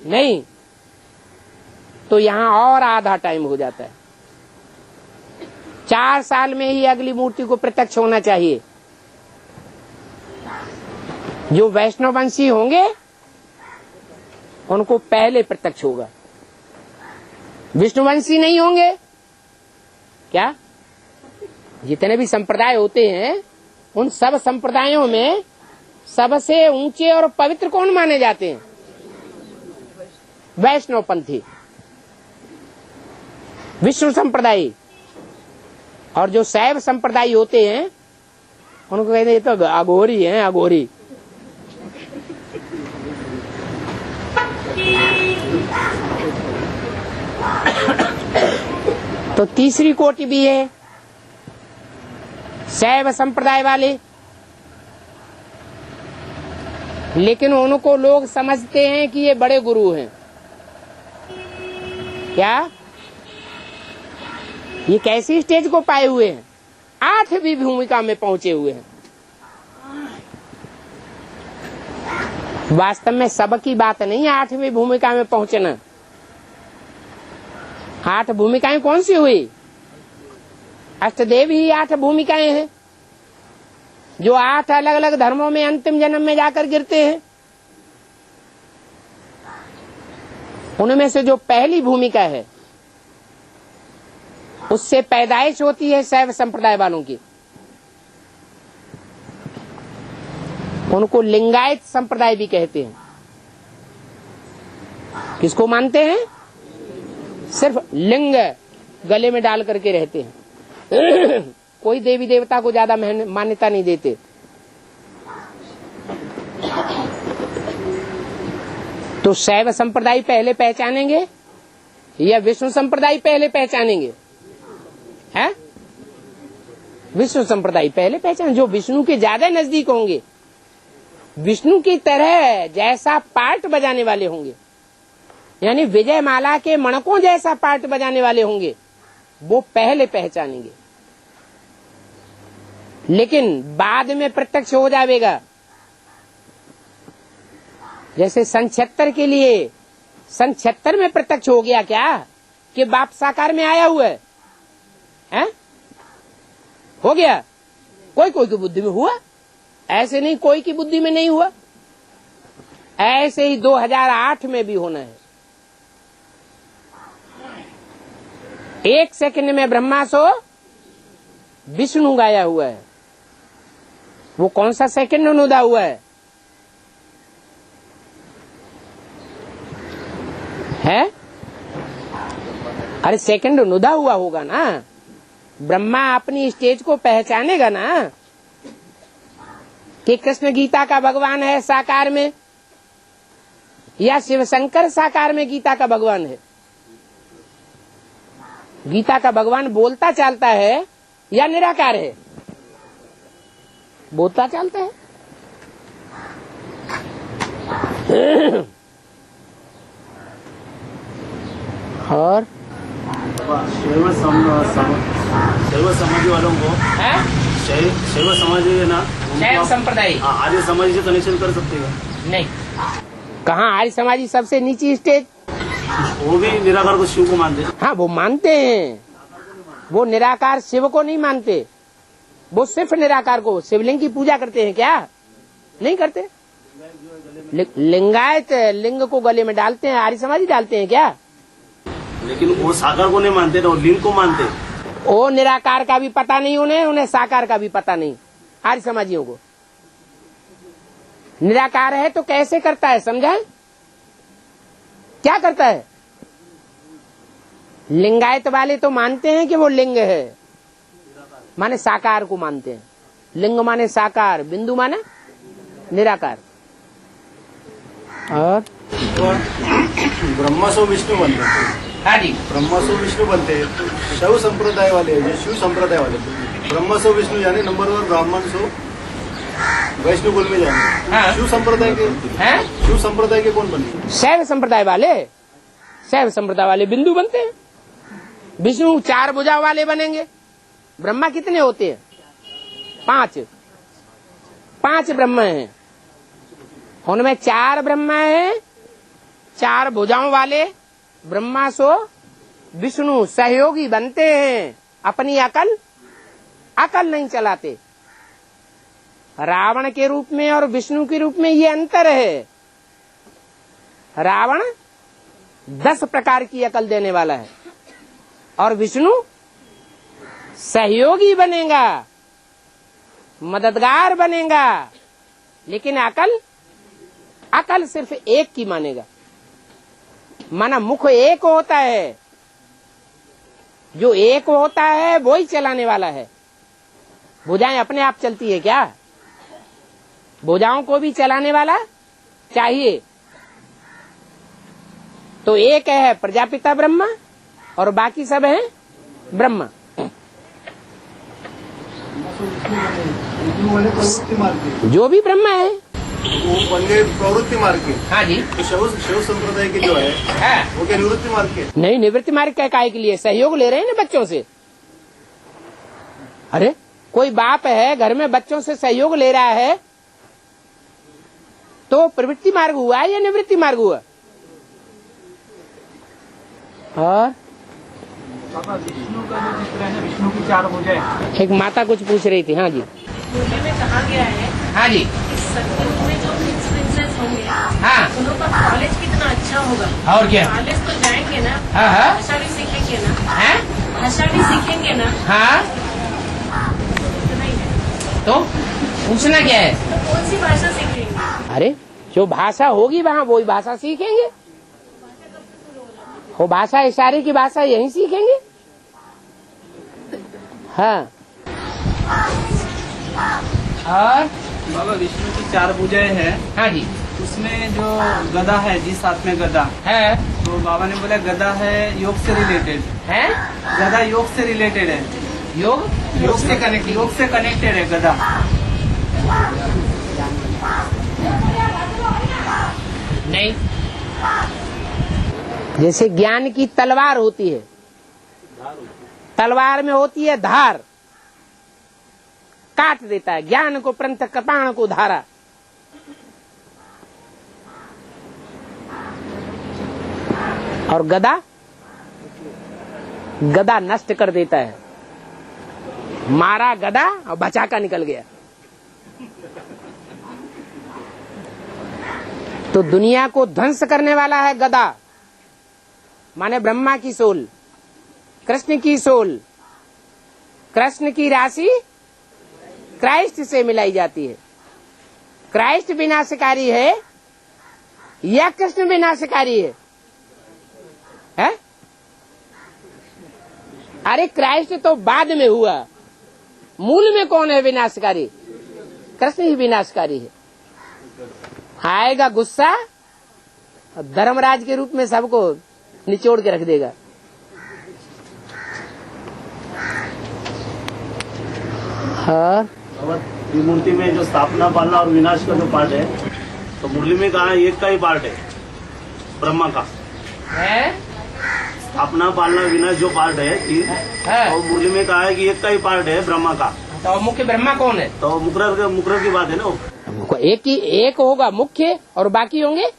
नहीं, तो यहां और आधा टाइम हो जाता है। 4 साल में ही अगली मूर्ति को प्रत्यक्ष होना चाहिए। जो वैष्णववंशी होंगे उनको पहले प्रत्यक्ष होगा। विष्णुवंशी नहीं होंगे क्या? जितने भी संप्रदाय होते हैं उन सब संप्रदायों में सबसे ऊंचे और पवित्र कौन माने जाते हैं? वैष्णव पंथी, विष्णु संप्रदायी। और जो शैव संप्रदायी होते हैं उनको कहते हैं ये तो अघोरी हैं, अघोरी। तो तीसरी कोटि भी है, शैव संप्रदाय वाले। लेकिन उनको लोग समझते हैं कि ये बड़े गुरु हैं। क्या ये कैसी स्टेज को पाए हुए हैं? 8वीं भूमिका में पहुंचे हुए हैं। वास्तव में सबकी बात नहीं है 8वीं भूमिका में पहुंचना। 8 भूमिकाएं कौन सी हुई? अष्टदेव ही 8 भूमिकाएं हैं, जो 8 अलग अलग धर्मों में अंतिम जन्म में जाकर गिरते हैं। उनमें से जो पहली भूमिका है उससे पैदाइश होती है शैव संप्रदाय वालों की। उनको लिंगायत संप्रदाय भी कहते हैं। किसको मानते हैं? सिर्फ लिंग गले में डाल करके रहते हैं। कोई देवी देवता को ज्यादा मान्यता नहीं देते। तो शैव संप्रदाय पहले पहचानेंगे या विष्णु संप्रदाय पहले पहचानेंगे? है विष्णु संप्रदाय पहले पहचान, जो विष्णु के ज्यादा नजदीक होंगे, विष्णु की तरह जैसा पार्ट बजाने वाले होंगे, यानी विजय माला के मणकों जैसा पार्ट बजाने वाले होंगे, वो पहले पहचानेंगे। लेकिन बाद में प्रत्यक्ष हो जाएगा। जैसे सन 76 के लिए सन 76 में प्रत्यक्ष हो गया क्या कि बाप साकार में आया हुआ है? हो गया? कोई कोई की बुद्धि में हुआ, ऐसे नहीं कोई की बुद्धि में नहीं हुआ। ऐसे ही 2008 में भी होना है। 1 सेकंड में ब्रह्मा सो विष्णु गाया हुआ है। वो कौन सा सेकंड अनुदा हुआ है? अरे सेकंड अनुदा हुआ होगा ना। ब्रह्मा अपनी स्टेज को पहचानेगा ना कि कृष्ण गीता का भगवान है साकार में, या शिव शंकर साकार में गीता का भगवान है। गीता का भगवान बोलता चालता है या निराकार है? बोलता चालता है। और शैव समाजी वालों को शैव समाजी है ना, शैव संप्रदाय आर्य समाजी से कनेक्शन कर सकते हैं? नहीं। कहाँ आर्य समाजी सबसे नीची स्टेज? वो भी निराकार को शिव को मानते हैं। हाँ वो मानते हैं। वो निराकार शिव को नहीं मानते, वो सिर्फ निराकार को, शिवलिंग की पूजा करते हैं क्या? नहीं करते। लिंगायत लिंग को गले में डालते हैं, आर्य समाजी डालते हैं क्या? लेकिन वो साकार को नहीं मानते ना, लिंग को मानते। वो निराकार का भी पता नहीं उन्हें साकार का भी पता नहीं। आर्य समाजियों को निराकार है तो कैसे करता है, समझा? क्या करता है? लिंगायत वाले तो मानते हैं कि वो लिंग है, माने साकार को मानते हैं। लिंग माने साकार, बिंदु माने निराकार। और ब्रह्मा सो विष्णु बनते हैं। हाँ जी, ब्रह्मा सो विष्णु बनते हैं। शैव संप्रदाय वाले, जो शिव संप्रदाय वाले, ब्रह्मा सो विष्णु यानी नंबर 1 ब्राह्मण सो वैष्णु कुल में जाने। हाँ। शिव संप्रदाय के हैं? शिव संप्रदाय के कौन बने? शैव संप्रदाय वाले बिंदु बनते हैं। विष्णु 4 भुजा वाले बनेंगे। ब्रह्मा कितने होते हैं? 5 ब्रह्मा हैं। उनमें 4 ब्रह्मा हैं, 4 भुजाओं वाले ब्रह्मा सो विष्णु सहयोगी बनते हैं। अपनी अकल नहीं चलाते। रावण के रूप में और विष्णु के रूप में ये अंतर है। रावण 10 प्रकार की अकल देने वाला है और विष्णु सहयोगी बनेगा, मददगार बनेगा, लेकिन अकल सिर्फ एक की मानेगा। माना मुख एक होता है, जो एक होता है वो ही चलाने वाला है। भुजाएं अपने आप चलती है क्या? भुजाओं को भी चलाने वाला चाहिए। तो एक है प्रजापिता ब्रह्मा और बाकी सब है ब्रह्मा। प्रवृत्ति मार्ग के जो भी ब्रह्मा है वो बन गए प्रवृत्ति मार्ग के। हाँ जी, तो शैव संप्रदाय के जो है वो क्या निवृत्ति मार्ग के? नहीं, निवृत्ति मार्ग का काहे के लिए? सहयोग ले रहे हैं ना बच्चों से। अरे कोई बाप है घर में बच्चों से सहयोग ले रहा है तो प्रवृत्ति मार्ग हुआ या निवृत्ति मार्ग हुआ? और विष्णु का जो चित्र है, विष्णु की 4 भुजाएं। एक माता कुछ पूछ रही थी। हाँ जी, मूल्य में कहा गया है हाँ जी, कि सतयुग में जो प्रिंसेस होंगे हाँ, उनका कॉलेज कितना अच्छा होगा। और क्या? कॉलेज तो जाएंगे ना, हाँ हाँ, भाषा भी सीखेंगे ना, हैं? भाषा भी सीखेंगे ना, हाँ, इतना ही है। तो पूछना क्या है? तो कौन सी भाषा सीखेंगे? अरे जो भाषा होगी वहाँ वही भाषा सीखेंगे। वो भाषा इशारे की भाषा यहीं सीखेंगे। हाँ, और बाबा विष्णु की 4 भुजाएं हैं, हाँ जी, उसमें जो गदा है, जिस हाथ में गदा है, तो बाबा ने बोला गदा है योग से रिलेटेड है, गदा योग से रिलेटेड है, योग से कनेक्टेड, योग से कनेक्टेड है गदा। नहीं, जैसे ज्ञान की तलवार होती है, तलवार में होती है धार, काट देता है ज्ञान को, परंतु कृपाण को धारा। और गदा नष्ट कर देता है। मारा गदा और बचा का निकल गया। तो दुनिया को ध्वंस करने वाला है गदा, माने ब्रह्मा की सोल, कृष्ण की सोल। कृष्ण की राशि क्राइस्ट से मिलाई जाती है। क्राइस्ट विनाशकारी है या कृष्ण विनाशकारी है? अरे क्राइस्ट तो बाद में हुआ, मूल में कौन है विनाशकारी? कृष्ण ही विनाशकारी है। आएगा गुस्सा, धर्मराज के रूप में सबको निचोड़ के रख देगा। हाँ, त्रिमूर्ति में जो स्थापना, पालना और विनाश का जो पार्ट है, तो मुरली में कहा एक का ही पार्ट है ब्रह्मा का। है? स्थापना, पालना, विनाश जो पार्ट है है। और मुरली में कहा है कि एक का ही पार्ट है ब्रह्मा का। तो मुख्य ब्रह्मा कौन है? तो मुकर्र की बात है ना वो। एक होगा मुख्य और बाकी होंगे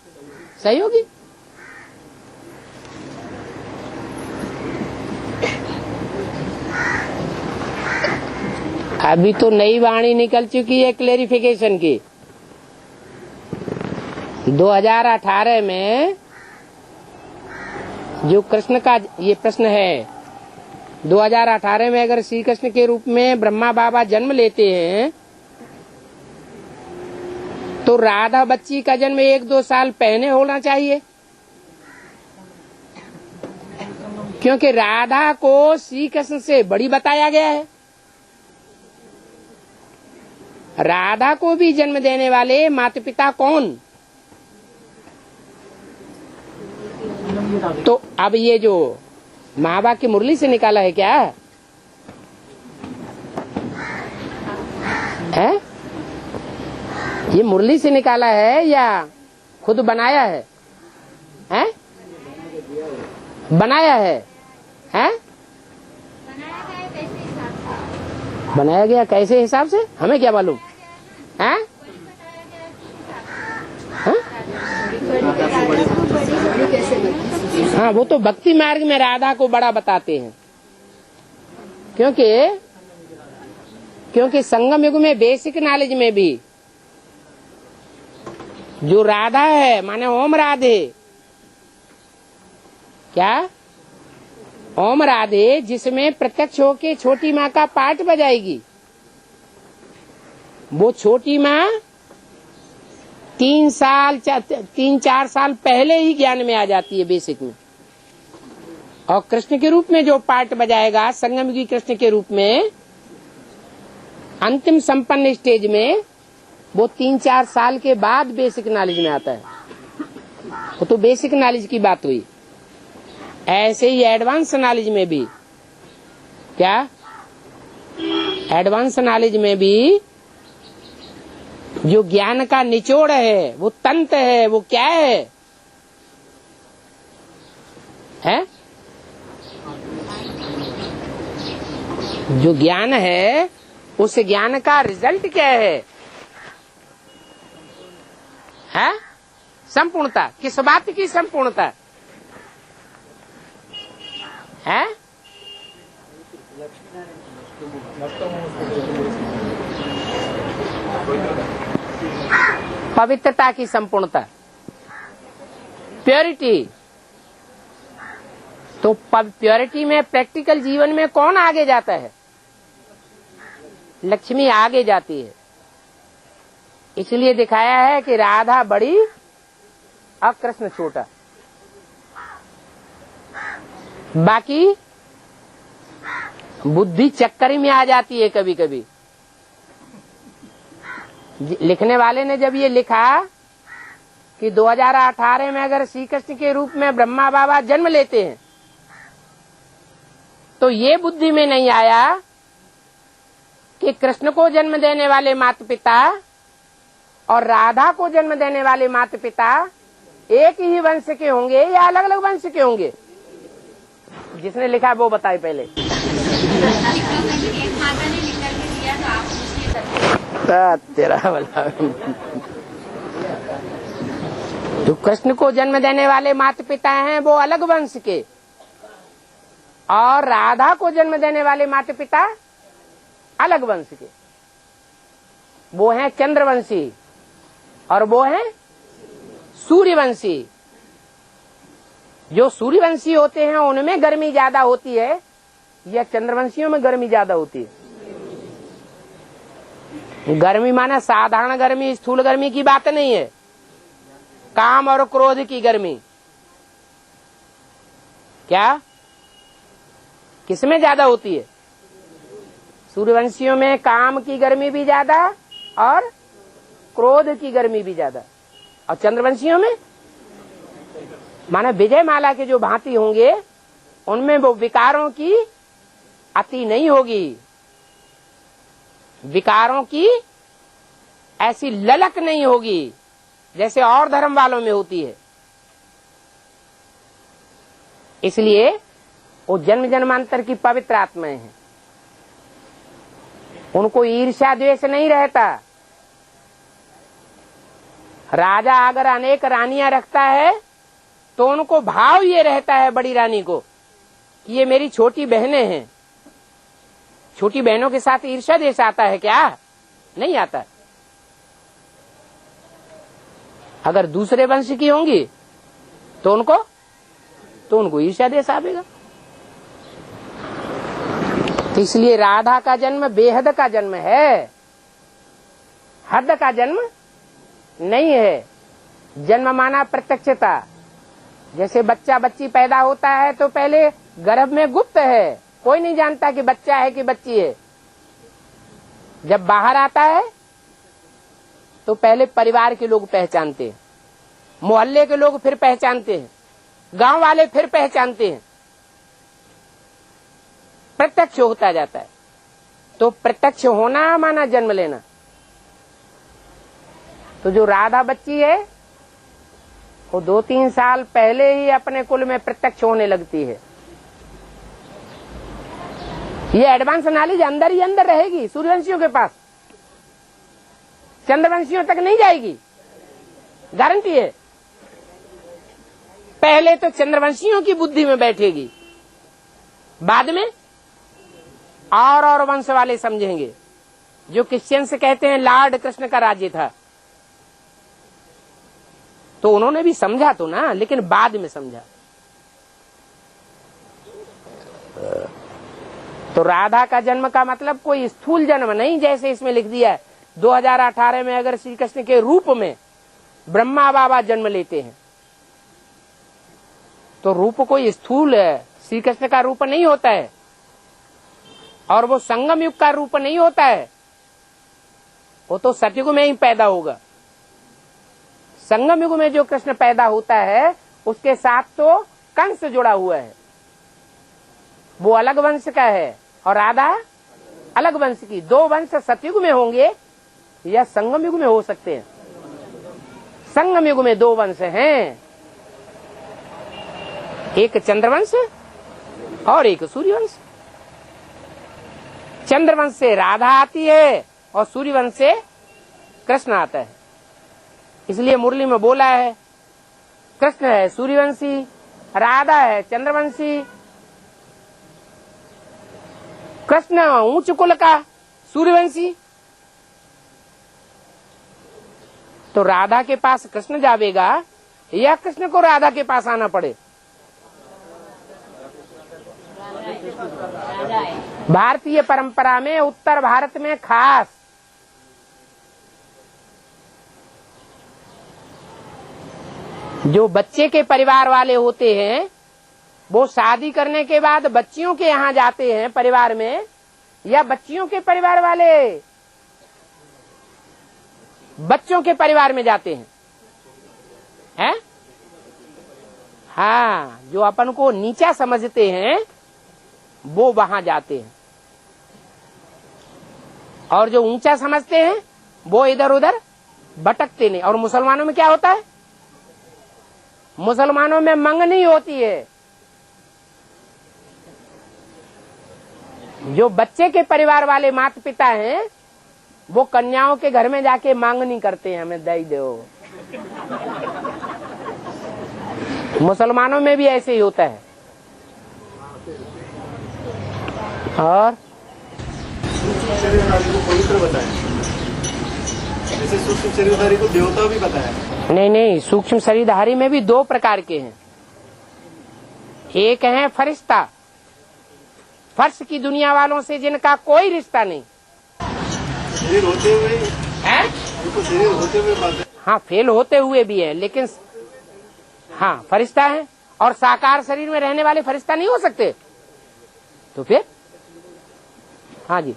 सहयोगी। अभी तो नई वाणी निकल चुकी है क्लेरिफिकेशन की। 2018 में जो कृष्ण का ये प्रश्न है, 2018 में अगर श्री कृष्ण के रूप में ब्रह्मा बाबा जन्म लेते हैं तो राधा बच्ची का जन्म 1-2 साल पहले होना चाहिए, क्योंकि राधा को श्री कृष्ण से बड़ी बताया गया है। राधा को भी जन्म देने वाले माता पिता कौन? तो अब ये जो माँ बाप की मुरली से निकाला है क्या है? ये मुरली से निकाला है या खुद बनाया है? हैं? बनाया है? हैं? बनाया गया कैसे हिसाब से हमें क्या मालूम? हैं? हैं? हाँ, वो तो भक्ति मार्ग में राधा को बड़ा बताते हैं, क्योंकि संगम युग में बेसिक नॉलेज में भी जो राधा है माने ओम राधे, क्या ओम राधे, जिसमें प्रत्यक्ष होके छोटी माँ का पाठ बजाएगी, वो छोटी माँ 3-4 साल पहले ही ज्ञान में आ जाती है बेसिक में। और कृष्ण के रूप में जो पाठ बजाएगा संगम युगी कृष्ण के रूप में अंतिम संपन्न स्टेज में, वो 3-4 साल के बाद बेसिक नॉलेज में आता है। वो तो बेसिक नॉलेज की बात हुई। ऐसे ही एडवांस नॉलेज में भी, क्या एडवांस नॉलेज में भी जो ज्ञान का निचोड़ है, वो तंत्र है, वो क्या है? जो ज्ञान है उस ज्ञान का रिजल्ट क्या है? संपूर्णता। किस बात की संपूर्णता है? पवित्रता की संपूर्णता, प्योरिटी। तो प्योरिटी में प्रैक्टिकल जीवन में कौन आगे जाता है? लक्ष्मी आगे जाती है। इसलिए दिखाया है कि राधा बड़ी और कृष्ण छोटा। बाकी बुद्धि चक्कर में आ जाती है कभी कभी। लिखने वाले ने जब ये लिखा कि 2018 में अगर श्री कृष्ण के रूप में ब्रह्मा बाबा जन्म लेते हैं, तो ये बुद्धि में नहीं आया कि कृष्ण को जन्म देने वाले माता पिता और राधा को जन्म देने वाले माता पिता एक ही वंश के होंगे या अलग अलग वंश के होंगे। जिसने लिखा वो बताए पहले। तेरा वाला जो कृष्ण को जन्म देने वाले माता पिता हैं वो अलग वंश के, और राधा को जन्म देने वाले माता पिता अलग वंश के। वो हैं चंद्रवंशी और वो हैं सूर्यवंशी। जो सूर्यवंशी होते हैं उनमें गर्मी ज्यादा होती है या चंद्रवंशियों में गर्मी ज्यादा होती है? गर्मी माने साधारण गर्मी, स्थूल गर्मी की बात नहीं है, काम और क्रोध की गर्मी। क्या किसमें ज्यादा होती है? सूर्यवंशियों में काम की गर्मी भी ज्यादा और क्रोध की गर्मी भी ज्यादा। और चंद्रवंशियों में माने विजय माला के जो भांति होंगे उनमें वो विकारों की अति नहीं होगी, विकारों की ऐसी ललक नहीं होगी जैसे और धर्म वालों में होती है। इसलिए वो जन्म जन्मांतर की पवित्र आत्माएं हैं, उनको ईर्ष्या द्वेष नहीं रहता। राजा अगर अनेक रानियां रखता है तो उनको भाव ये रहता है बड़ी रानी को कि ये मेरी छोटी बहनें हैं। छोटी बहनों के साथ ईर्ष्या द्वेष आता है क्या? नहीं आता। अगर दूसरे वंश की होंगी तो उनको ईर्ष्या देश आवेगा। तो इसलिए राधा का जन्म बेहद का जन्म है, हद का जन्म नहीं है। जन्म माना प्रत्यक्षता। जैसे बच्चा बच्ची पैदा होता है तो पहले गर्भ में गुप्त है, कोई नहीं जानता कि बच्चा है कि बच्ची है। जब बाहर आता है तो पहले परिवार के लोग पहचानते हैं, मोहल्ले के लोग फिर पहचानते हैं, गांव वाले फिर पहचानते हैं, प्रत्यक्ष होता जाता है। तो प्रत्यक्ष होना माना जन्म लेना। तो जो राधा बच्ची है वो 2-3 साल पहले ही अपने कुल में प्रत्यक्ष होने लगती है। ये एडवांस नॉलेज अंदर ही अंदर रहेगी सूर्यवंशियों के पास, चंद्रवंशियों तक नहीं जाएगी, गारंटी है। पहले तो चंद्रवंशियों की बुद्धि में बैठेगी, बाद में और वंश वाले समझेंगे। जो क्रिश्चियन से कहते हैं लॉर्ड कृष्ण का राज्य था, तो उन्होंने भी समझा तो ना, लेकिन बाद में समझा। तो राधा का जन्म का मतलब कोई स्थूल जन्म नहीं, जैसे इसमें लिख दिया है 2018 में अगर श्री कृष्ण के रूप में ब्रह्मा बाबा जन्म लेते हैं तो रूप कोई स्थूल है, श्री कृष्ण का रूप नहीं होता है, और वो संगम युग का रूप नहीं होता है, वो तो सतयुग में ही पैदा होगा। संगम युग में जो कृष्ण पैदा होता है उसके साथ तो कंस जुड़ा हुआ है, वो अलग वंश का है, और राधा अलग वंश की। 2 वंश सतयुग में होंगे या संगम युग में हो सकते हैं। संगम युग में 2 वंश हैं, एक चंद्रवंश और एक सूर्यवंश। चंद्रवंश से राधा आती है और सूर्यवंश से कृष्ण आता है। इसलिए मुरली में बोला है कृष्ण है सूर्यवंशी, राधा है चंद्रवंशी। कृष्ण ऊंच कुल का सूर्यवंशी, तो राधा के पास कृष्ण जावेगा या कृष्ण को राधा के पास आना पड़े? भारतीय परंपरा में उत्तर भारत में खास जो बच्चे के परिवार वाले होते हैं वो शादी करने के बाद बच्चियों के यहाँ जाते हैं परिवार में, या बच्चियों के परिवार वाले बच्चों के परिवार में जाते हैं? हाँ, जो अपन को नीचा समझते हैं वो वहां जाते हैं, और जो ऊंचा समझते हैं वो इधर उधर भटकते नहीं। और मुसलमानों में क्या होता है? मुसलमानों में मंगनी होती है। जो बच्चे के परिवार वाले माता पिता हैं वो कन्याओं के घर में जाके मांगनी करते हैं, हमें दे दो। मुसलमानों में भी ऐसे ही होता है। और शरीरधारी को पवित्र बताया, जैसे सूक्ष्म शरीरधारी को देवता भी बताया। नहीं, सूक्ष्म शरीरधारी में भी 2 प्रकार के हैं। एक है फरिश्ता, फर्श की दुनिया वालों से जिनका कोई रिश्ता नहीं, शरीर होते हुए है? उनको शरीर होते हुए पाते। हाँ, फेल होते हुए भी है, लेकिन हाँ फरिश्ता है। और साकार शरीर में रहने वाले फरिश्ता नहीं हो सकते, तो फिर हाँ जी।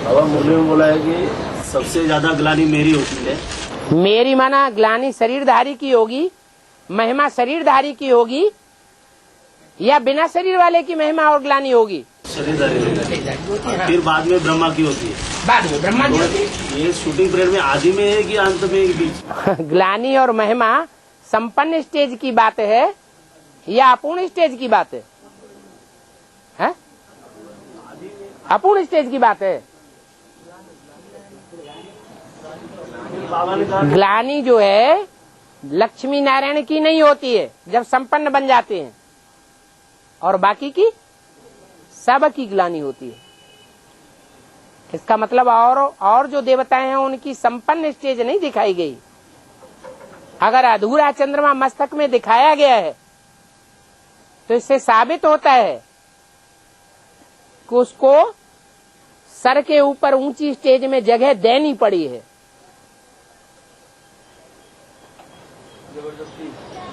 बाबा मुरली में बोला है कि सबसे ज्यादा ग्लानि मेरी होती है। मेरी माना ग्लानि शरीरधारी की होगी, महिमा शरीरधारी की होगी, या बिना शरीर वाले की महिमा और ग्लानि होगी? शरीरधारी। फिर बाद में ब्रह्मा की होती है। बाद में ब्रह्मा की होती है। ये शूटिंग पीरियड में आदि में है कि अंत में एक बीच? ग्लानि और महिमा संपन्न स्टेज की बात है या अपूर्ण स्टेज की बात है? अपूर्ण स्टेज की बात है। ग्लानि जो है लक्ष्मी नारायण की नहीं होती है जब संपन्न बन जाते हैं, और बाकी की सब की ग्लानि होती है। इसका मतलब और जो देवताएं हैं उनकी संपन्न स्टेज नहीं दिखाई गई। अगर अधूरा चंद्रमा मस्तक में दिखाया गया है तो इससे साबित होता है कि उसको सर के ऊपर ऊंची स्टेज में जगह देनी पड़ी है।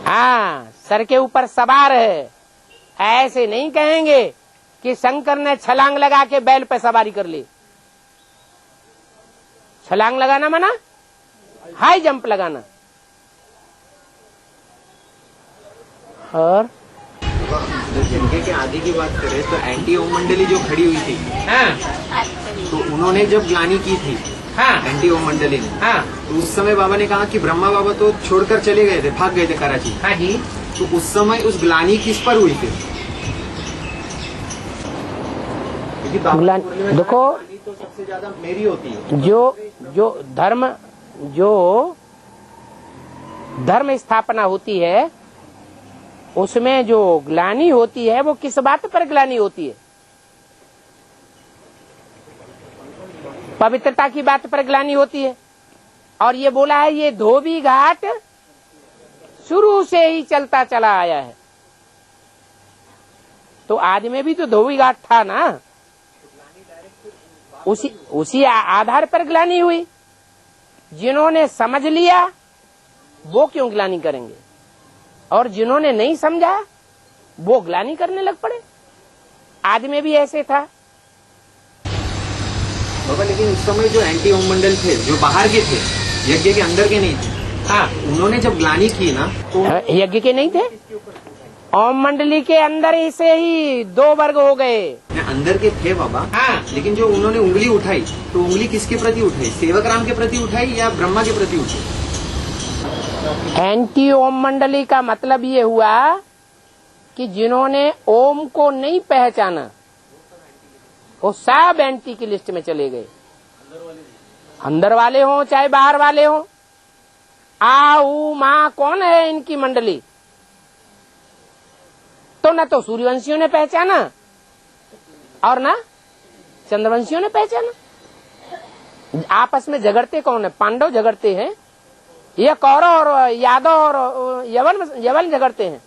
हाँ, सर के ऊपर सवार है। ऐसे नहीं कहेंगे कि शंकर ने छलांग लगा के बैल पे सवारी कर ली। छलांग लगाना माना हाई जंप लगाना। और यज्ञ के आदि की बात करें तो एंटी ओम मंडली जो खड़ी हुई थी, हाँ, तो उन्होंने जब ग्लानि की थी, हाँ, एंटी ओम मंडली ने, हाँ, तो उस समय बाबा ने कहा कि ब्रह्मा बाबा तो छोड़कर चले गए थे, भाग गए थे कराची। हाँ जी। तो उस समय उस ग्लानि किस पर हुई थी? क्योंकि बाबा ग्लानि- बोलने में देखो, ग्लानि तो सबसे ज्यादा मेरी होती है। जो धर्म स्थापना होती है उसमें जो ग्लानि होती है वो किस बात पर ग्लानि होती है? पवित्रता की बात पर ग्लानि होती है। और ये बोला है ये धोबी घाट शुरू से ही चलता चला आया है। तो आज में भी तो धोबी घाट था ना, उसी आधार पर ग्लानि हुई। जिन्होंने समझ लिया वो क्यों ग्लानि करेंगे, और जिन्होंने नहीं समझा वो ग्लानि करने लग पड़े। आज में भी ऐसे था। बाबा लेकिन उस समय जो एंटी ओम मंडल थे, जो बाहर के थे, यज्ञ के अंदर के नहीं थे, हाँ, उन्होंने जब ग्लानि की ना तो यज्ञ के नहीं थे। ओम मंडली के अंदर इसे ही दो वर्ग हो गए। अंदर के थे बाबा, हाँ, लेकिन जो उन्होंने उंगली उठाई तो उंगली किसके प्रति उठाई? सेवक राम के प्रति उठाई या ब्रह्मा के प्रति उठाई? एंटी ओम मंडली का मतलब ये हुआ कि जिन्होंने ओम को नहीं पहचाना वो सब एंटी की लिस्ट में चले गए। अंदर वाले हों चाहे बाहर वाले हों। आ ऊ माँ कौन है इनकी मंडली? तो न तो सूर्यवंशियों ने पहचाना और ना चंद्रवंशियों ने पहचाना। आपस में झगड़ते कौन है? पांडव झगड़ते हैं, ये कौरव और यादव और यवन झगड़ते हैं।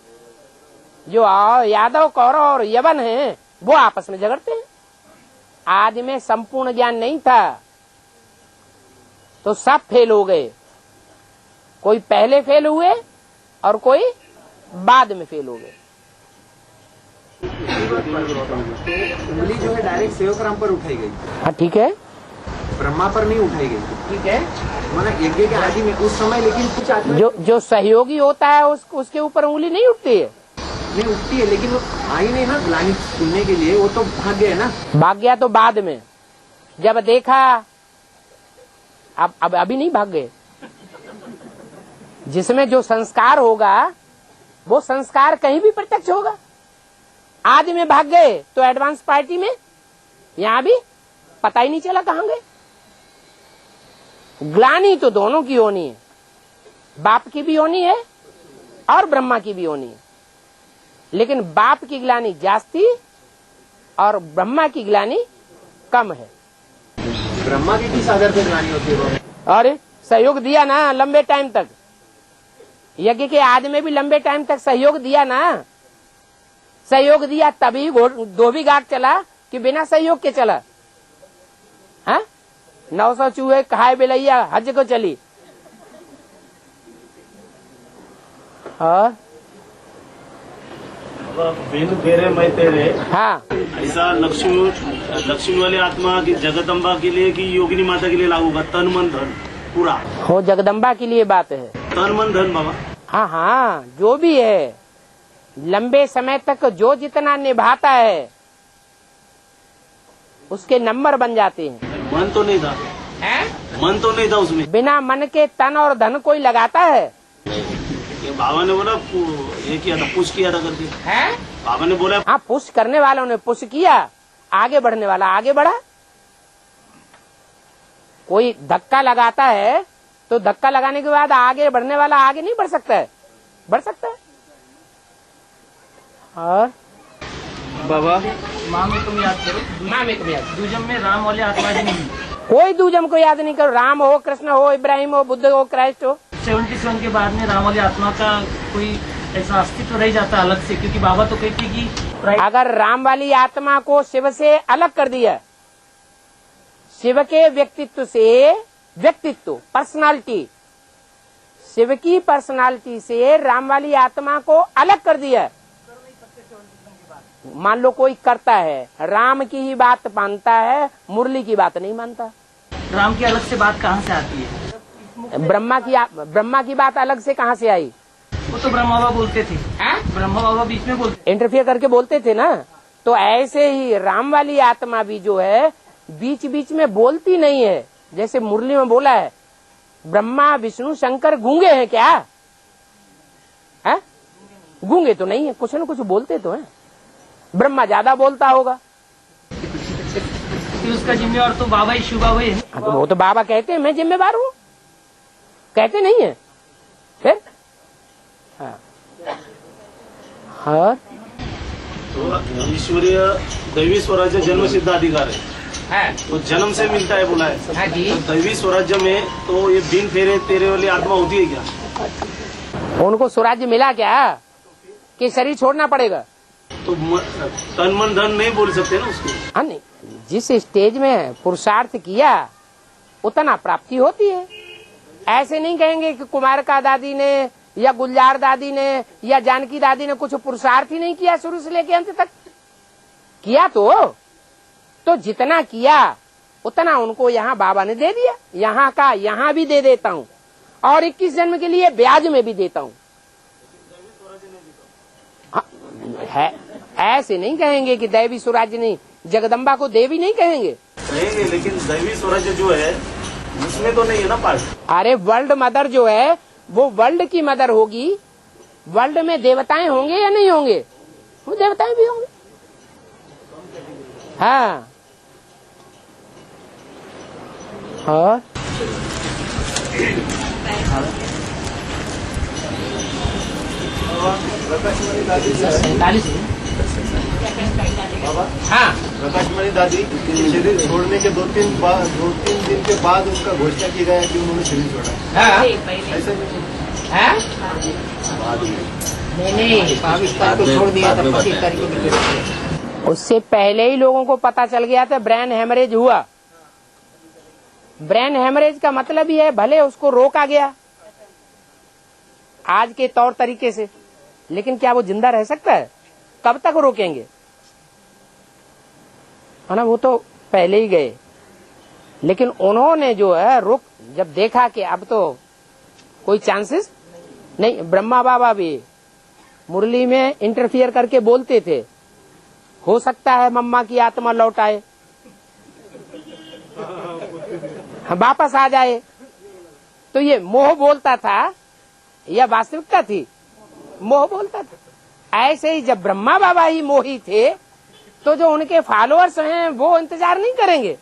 जो यादव कौरव और यवन हैं वो आपस में झगड़ते हैं। आज में संपूर्ण ज्ञान नहीं था तो सब फेल हो गए। कोई पहले फेल हुए और कोई बाद में फेल हो गए। उंगली जो है डायरेक्ट सेवक राम पर उठाई गई, हाँ ठीक है, ब्रह्मा पर नहीं उठाई गई। ठीक है। माना यज्ञ के आदि में उस समय, लेकिन कुछ आदमी जो सहयोगी होता है उसके ऊपर उंगली नहीं उठती है। नहीं उठती है, लेकिन वो आई नहीं ना ग्लानि सुनने के लिए, वो तो भाग गए ना। भाग गया तो बाद में जब देखा, अब अभी नहीं भाग गए। जिसमें जो संस्कार होगा वो संस्कार कहीं भी प्रत्यक्ष होगा। आदि में भाग गए तो एडवांस पार्टी में यहां भी पता ही नहीं चला कहां गए। ग्लानि तो दोनों की होनी है, बाप की भी होनी है और ब्रह्मा की भी होनी है। लेकिन बाप की ग्लानि जास्ती और ब्रह्मा की ग्लानि कम है। ब्रह्मा की किस आधार पर ग्लानि होती है? और सहयोग दिया ना लंबे टाइम तक। यज्ञ के आदि में भी लंबे टाइम तक सहयोग दिया ना। सहयोग दिया तभी धोबी घाट चला कि बिना सहयोग के चला? हाँ, 900 चूहे खाए बिलैया हज को चली। हाँ, बिन फेरे मैं तेरे, हाँ, ऐसा लक्ष्मी वाली आत्मा की जगदम्बा के लिए कि योगिनी माता के लिए लागू होगा? तन मन धन पूरा हो जगदम्बा के लिए बात है। तन मन धन बाबा। हाँ हाँ, जो भी है लंबे समय तक जो जितना निभाता है उसके नंबर बन जाते हैं। मन तो नहीं था, मन तो नहीं था उसमें। बिना मन के तन और धन कोई लगाता है? ये बाबा ने बोला ये किया था, पुश किया था करके। बाबा ने बोला हाँ, पुश करने वालों ने पुश किया, आगे बढ़ने वाला आगे बढ़ा। कोई धक्का लगाता है तो धक्का लगाने के बाद आगे बढ़ने वाला आगे नहीं बढ़ सकता है? बढ़ सकता है। और बाबा माँ में तुम याद करो, माँ में तुम याद, दूजम में राम वाले आत्मा ही नहीं। कोई दूजम को याद नहीं करो। राम हो, कृष्ण हो, इब्राहिम हो, बुद्ध हो, क्राइस्ट हो। 77 के बाद में राम वाली आत्मा का कोई ऐसा अस्तित्व रह जाता अलग से, क्योंकि बाबा तो कहते कि अगर राम वाली आत्मा को शिव से अलग कर दिया, शिव के व्यक्तित्व से, व्यक्तित्व पर्सनालिटी, शिव की पर्सनालिटी से राम वाली आत्मा को अलग कर दिया, मान लो कोई करता है, राम की ही बात मानता है, मुरली की बात नहीं मानता। राम की अलग से बात कहाँ से आती है? ब्रह्मा की बात अलग से कहाँ से आई? वो तो ब्रह्मा बाबा बोलते थे, ब्रह्मा बाबा बीच में बोलते, इंटरफियर करके बोलते थे ना। तो ऐसे ही राम वाली आत्मा भी जो है बीच बीच में बोलती नहीं है। जैसे मुरली में बोला है, ब्रह्मा विष्णु शंकर गूंगे हैं क्या? है? गूंगे तो नहीं है, कुछ न कुछ बोलते तो हैं। ब्रह्मा ज्यादा बोलता होगा, कि उसका जिम्मेवार तो बाबा ही, शिव बाबा ही है। तो वो तो बाबा कहते हैं मैं जिम्मेवार हूँ, कहते नहीं है फिर। हाँ, तो ईश्वरीय दैवी स्वराज्य जन्म सिद्ध अधिकार है, तो जन्म से मिलता है बोला है। हाँ जी। तो दैवी स्वराज्य में तो ये बिन फेरे तेरे वाली आत्मा होती है क्या? उनको स्वराज्य मिला क्या कि शरीर छोड़ना पड़ेगा? तो तन मन धन नहीं बोल सकते ना उसको। हाँ नहीं, जिस स्टेज में पुरुषार्थ किया उतना प्राप्ति होती है। ऐसे नहीं कहेंगे कि कुमार का दादी ने या गुलजार दादी ने या जानकी दादी ने कुछ पुरुषार्थ ही नहीं किया शुरू से लेकर अंत तक। किया तो जितना किया उतना उनको यहाँ बाबा ने दे दिया। यहाँ का यहाँ भी दे देता हूँ और 21 जन्म के लिए ब्याज में भी देता हूँ। है, ऐसे नहीं कहेंगे कि दैवी स्वराज्य नहीं, जगदम्बा को देवी नहीं कहेंगे, लेकिन दैवी स्वराज्य जो है उसमें तो नहीं है ना पार्ट। अरे वर्ल्ड मदर जो है वो वर्ल्ड की मदर होगी। वर्ल्ड में देवताएं होंगे या नहीं होंगे? वो देवताएं भी होंगे। हाँ, और हाँ, प्रकाशमणि दादी शरीर छोड़ने के 2-3 दिन के बाद उसका घोषणा की गया कि उन्होंने शरीर छोड़ा। हाँ, ऐसा हाँ? नहीं, छोड़ दिया था 25 तारीख को। उससे पहले ही लोगों को पता चल गया था ब्रेन हेमरेज हुआ। ब्रेन हेमरेज का मतलब ही है भले उसको रोका गया आज के तौर तरीके से, लेकिन क्या वो जिंदा रह सकता है? कब तक रोकेंगे? है ना, वो तो पहले ही गए। लेकिन उन्होंने जो है रुक, जब देखा कि अब तो कोई चांसेस नहीं, ब्रह्मा बाबा भी मुरली में इंटरफियर करके बोलते थे, हो सकता है मम्मा की आत्मा लौट आए, वापस आ जाए। तो ये मोह बोलता था या वास्तविकता थी? मोह बोलता था। ऐसे ही जब ब्रह्मा बाबा ही मोही थे तो जो उनके फॉलोअर्स हैं वो इंतजार नहीं करेंगे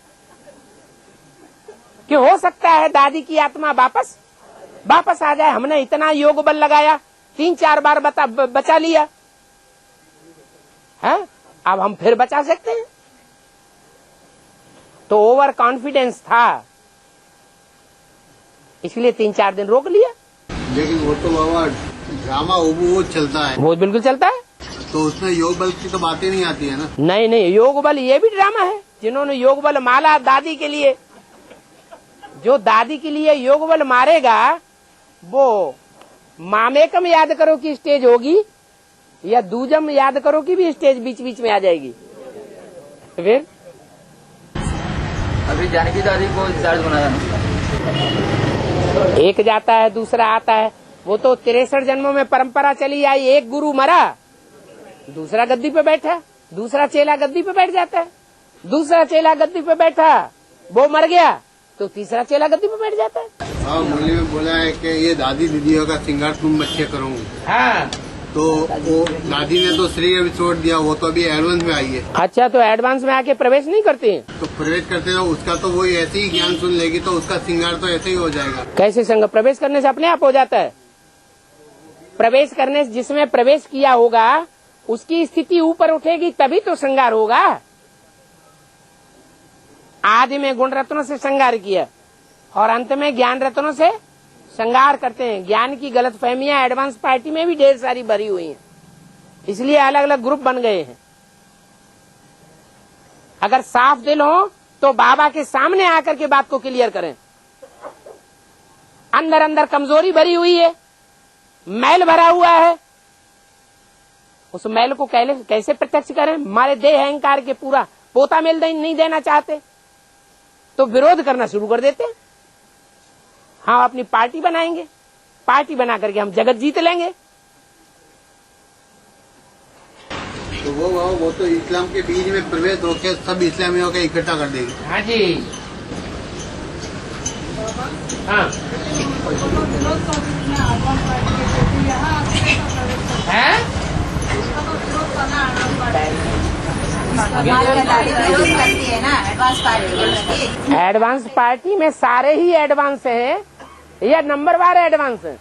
कि हो सकता है दादी की आत्मा वापस आ जाए। हमने इतना योग बल लगाया, 3-4 बार बचा लिया है, अब हम फिर बचा सकते हैं। तो ओवर कॉन्फिडेंस था, इसलिए 3-4 दिन रोक लिया। लेकिन वो तो बाबा ड्रामा वो चलता है, वो बिल्कुल चलता है। तो उसमें योग बल की तो बातें नहीं आती है ना। नहीं, योग बल ये भी ड्रामा है। जिन्होंने योग बल माला दादी के लिए, जो दादी के लिए योग बल मारेगा वो मामेकम याद करो की स्टेज होगी या दूजम याद करो की भी स्टेज बीच बीच में आ जाएगी। फिर अभी जानकी दादी को इंचार्ज बनाया ना, एक जाता है दूसरा आता है। वो तो 63 जन्मों में परंपरा चली आई, एक गुरु मरा दूसरा गद्दी पे बैठा, दूसरा चेला गद्दी पे बैठ जाता है, दूसरा चेला गद्दी पे बैठा वो मर गया तो तीसरा चेला गद्दी पे बैठ जाता है। हाँ, मुरली में बोला है कि ये दादी दीदियों का श्रृंगार तुम बच्चे करोगे। हाँ, तो वो दादी ने तो शरीर अभी छोड़ दिया, वो तो अभी एडवांस में आई है। अच्छा, तो एडवांस में आके प्रवेश नहीं करती हैं? तो प्रवेश करते हैं उसका तो वो ऐसे ही ज्ञान सुन लेगी तो उसका श्रृंगार तो ऐसे ही हो जाएगा। कैसे संग? प्रवेश करने से अपने आप हो जाता है। प्रवेश करने से जिसमें प्रवेश किया होगा उसकी स्थिति ऊपर उठेगी तभी तो श्रृंगार होगा। आदि में गुण रत्नों से श्रृंगार किया और अंत में ज्ञान रत्नों से श्रृंगार करते हैं। ज्ञान की गलत फहमियां एडवांस पार्टी में भी ढेर सारी भरी हुई हैं, इसलिए अलग अलग ग्रुप बन गए हैं। अगर साफ दिल हो तो बाबा के सामने आकर के बात को क्लियर करें। अंदर अंदर कमजोरी भरी हुई है, मैल भरा हुआ है, उस मैल को कैसे प्रत्यक्ष करें? हमारे देह अहंकार के पूरा पोता मेल नहीं देना चाहते तो विरोध करना शुरू कर देते। हाँ, अपनी पार्टी बनाएंगे, पार्टी बना करके हम जगत जीत लेंगे। तो वो तो इस्लाम के बीज में प्रवेश होकर सब इस्लामियों को इकट्ठा कर देगी। हाँ जी, हाँ एडवांस पार्टी में सारे ही एडवांस हैं या नंबरवार एडवांस है?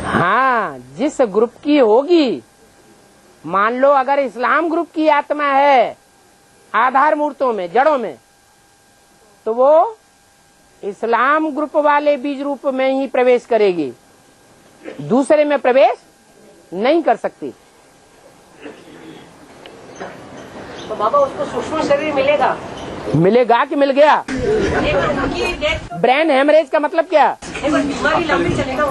हाँ, जिस ग्रुप की होगी, मान लो अगर इस्लाम ग्रुप की आत्मा है आधार मूर्तों में, जड़ों में, तो वो इस्लाम ग्रुप वाले बीज रूप में ही प्रवेश करेगी, दूसरे में प्रवेश नहीं कर सकती। तो बाबा उसको सूक्ष्म शरीर मिलेगा? मिलेगा कि मिल गया? ब्रेन हेमरेज का मतलब क्या? बीमारी लंबी चलेगा।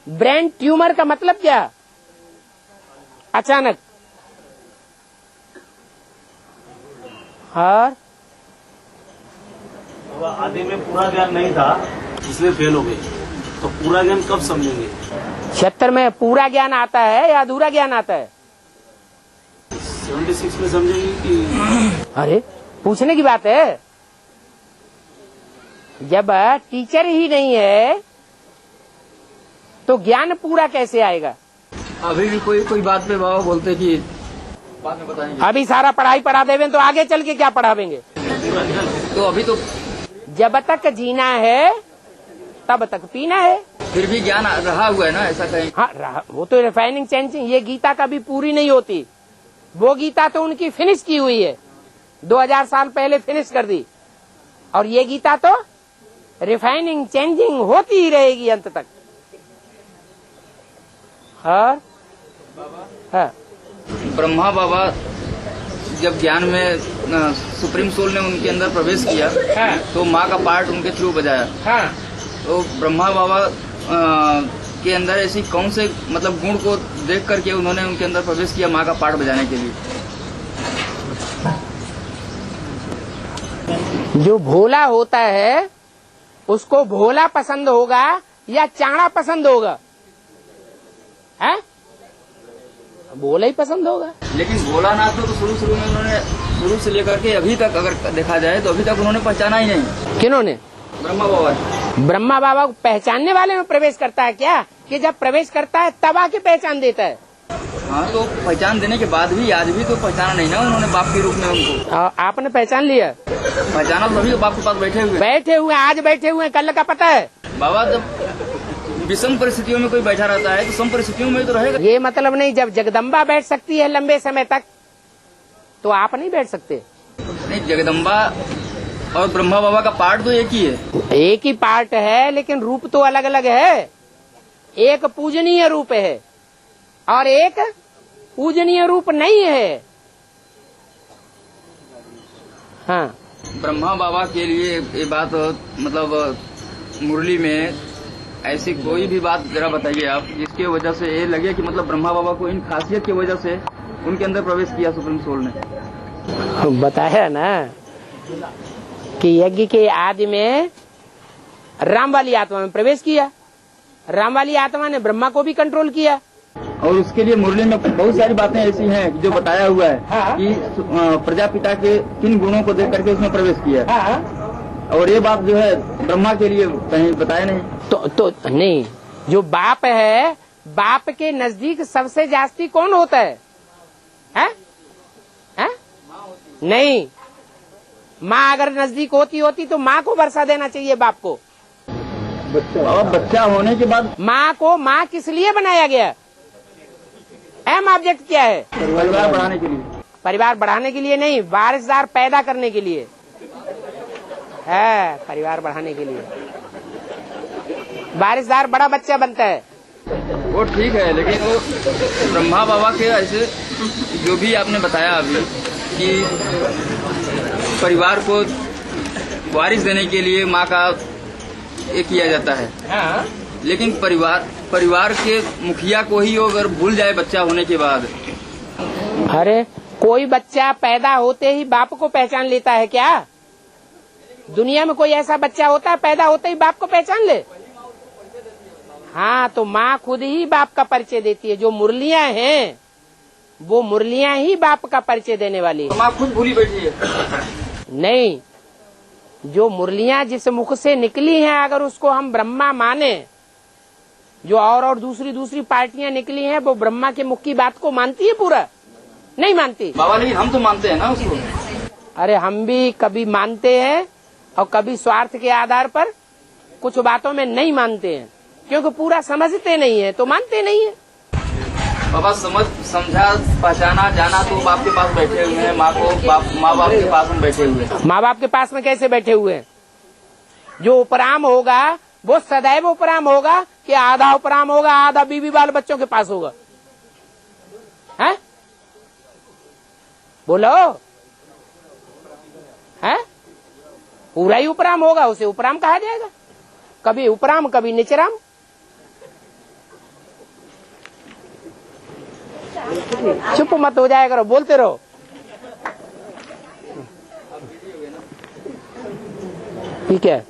ब्रेन ट्यूमर का मतलब क्या? अचानक। और आदि में पूरा ज्ञान नहीं था इसलिए फेल हो गए, तो पूरा ज्ञान कब समझेंगे? 76 में पूरा ज्ञान आता है या अधूरा ज्ञान आता है? 76 में समझेंगे कि? अरे पूछने की बात है। जब टीचर ही नहीं है तो ज्ञान पूरा कैसे आएगा? अभी भी कोई बात पे बाबा बोलते कि बाद में बताएंगे। अभी सारा पढ़ाई पढ़ा देवे तो आगे चल के क्या पढ़ावेंगे? तो अभी तो जब तक जीना है तब तक पीना है। फिर भी ज्ञान रहा हुआ है ना, ऐसा कहीं? हाँ, वो तो रिफाइनिंग चेंजिंग, ये गीता कभी पूरी नहीं होती। वो गीता तो उनकी फिनिश की हुई है, 2000 साल पहले फिनिश कर दी, और ये गीता तो रिफाइनिंग चेंजिंग होती ही रहेगी अंत तक। हाँ, ब्रह्मा बाबा जब ज्ञान में सुप्रीम सोल ने उनके अंदर प्रवेश किया, तो माँ का पार्ट उनके थ्रू बजाया। तो ब्रह्मा बाबा के अंदर ऐसी कौन से मतलब गुण को देख करके उन्होंने उनके अंदर प्रवेश किया माँ का पार्ट बजाने के लिए? जो भोला होता है उसको भोला पसंद होगा या चाणा पसंद होगा? है? भोला ही पसंद होगा। लेकिन भोलानाथ तो शुरू में उन्होंने, शुरू से लेकर के अभी तक अगर देखा जाए तो अभी तक उन्होंने पहचाना ही नहीं। किन्होंने? ब्रह्मा बाबा। ब्रह्मा बाबा को पहचानने वाले में प्रवेश करता है क्या, कि जब प्रवेश करता है तब आके पहचान देता है? हाँ, तो पहचान देने के बाद भी आज भी तो पहचाना नहीं ना उन्होंने बाप के रूप में उनको। आपने पहचान लिया? पहचाना तो अभी बाप के पास बैठे हुए, आज बैठे हुए, कल का पता है? बाबा जब विषम परिस्थितियों में कोई बैठा रहता है तो सम परिस्थितियों में तो रहेगा। ये मतलब नहीं, जब जगदम्बा बैठ सकती है लंबे समय तक तो आप नहीं बैठ सकते। नहीं, जगदम्बा और ब्रह्मा बाबा का पार्ट तो एक ही है। एक ही पार्ट है, लेकिन रूप तो अलग अलग है। एक पूजनीय रूप है और एक पूजनीय रूप नहीं है। हाँ, ब्रह्मा बाबा के लिए ये बात मतलब मुरली में ऐसी कोई भी बात जरा बताइए आप, जिसके वजह से ये लगे कि मतलब ब्रह्मा बाबा को इन खासियत की वजह से उनके अंदर प्रवेश किया सुप्रीम सोल ने। बताया ना कि यज्ञ के आदि में राम वाली आत्मा में प्रवेश किया, राम वाली आत्मा ने ब्रह्मा को भी कंट्रोल किया। और उसके लिए मुरली में बहुत सारी बातें ऐसी हैं जो बताया हुआ है। हाँ। कि प्रजापिता के किन गुणों को देख करके उसमें प्रवेश किया। हाँ। और ये बात जो है ब्रह्मा के लिए कहीं बताया नहीं। तो नहीं, जो बाप है, बाप के नजदीक सबसे जास्ती कौन होता है? नहीं, माँ अगर नजदीक होती तो माँ को वर्षा देना चाहिए बाप को। बाबा बच्चा होने के बाद माँ को माँ किस लिए बनाया गया? अहम ऑब्जेक्ट क्या है? परिवार बढ़ाने के लिए। परिवार बढ़ाने के लिए नहीं, वारिसदार पैदा करने के लिए है। परिवार बढ़ाने के लिए वारिसदार बड़ा बच्चा बनता है। वो ठीक है, लेकिन वो ब्रह्मा बाबा के ऐसे जो भी आपने बताया अभी कि परिवार को वारिस देने के लिए माँ का ये किया जाता है। हाँ। लेकिन परिवार के मुखिया को ही अगर भूल जाए बच्चा होने के बाद। अरे कोई बच्चा पैदा होते ही बाप को पहचान लेता है क्या? दुनिया में कोई ऐसा बच्चा होता है पैदा होते ही बाप को पहचान ले? हाँ, तो माँ खुद ही बाप का परिचय देती है। जो मुरलियाँ हैं वो मुरलियाँ ही बाप का परिचय देने वाली है। तो माँ खुद भूली बैठी है? नहीं, जो मुरलियाँ जिस मुख से निकली हैं अगर उसको हम ब्रह्मा माने, जो और दूसरी पार्टियां निकली हैं वो ब्रह्मा के मुख की बात को मानती है? पूरा नहीं मानती बाबा, लेकिन हम तो मानते हैं ना उसको। अरे हम भी कभी मानते हैं और कभी स्वार्थ के आधार पर कुछ बातों में नहीं मानते हैं, क्योंकि पूरा समझते नहीं है तो मानते नहीं है। बाबा समझा पहचाना जाना तो बाप के पास बैठे हुए हैं, माँ बाप के पास में बैठे हुए हैं। माँ बाप के पास में कैसे बैठे हुए हैं? जो उपराम होगा वो सदैव उपराम होगा कि आधा उपराम होगा, आधा बीवी बाल बच्चों के पास होगा? है? बोलो, है? पूरा ही उपराम होगा, उसे उपराम कहा जाएगा। कभी उपराम कभी निचराम। चुप मत हो जाया करो, बोलते रहो। ठीक है।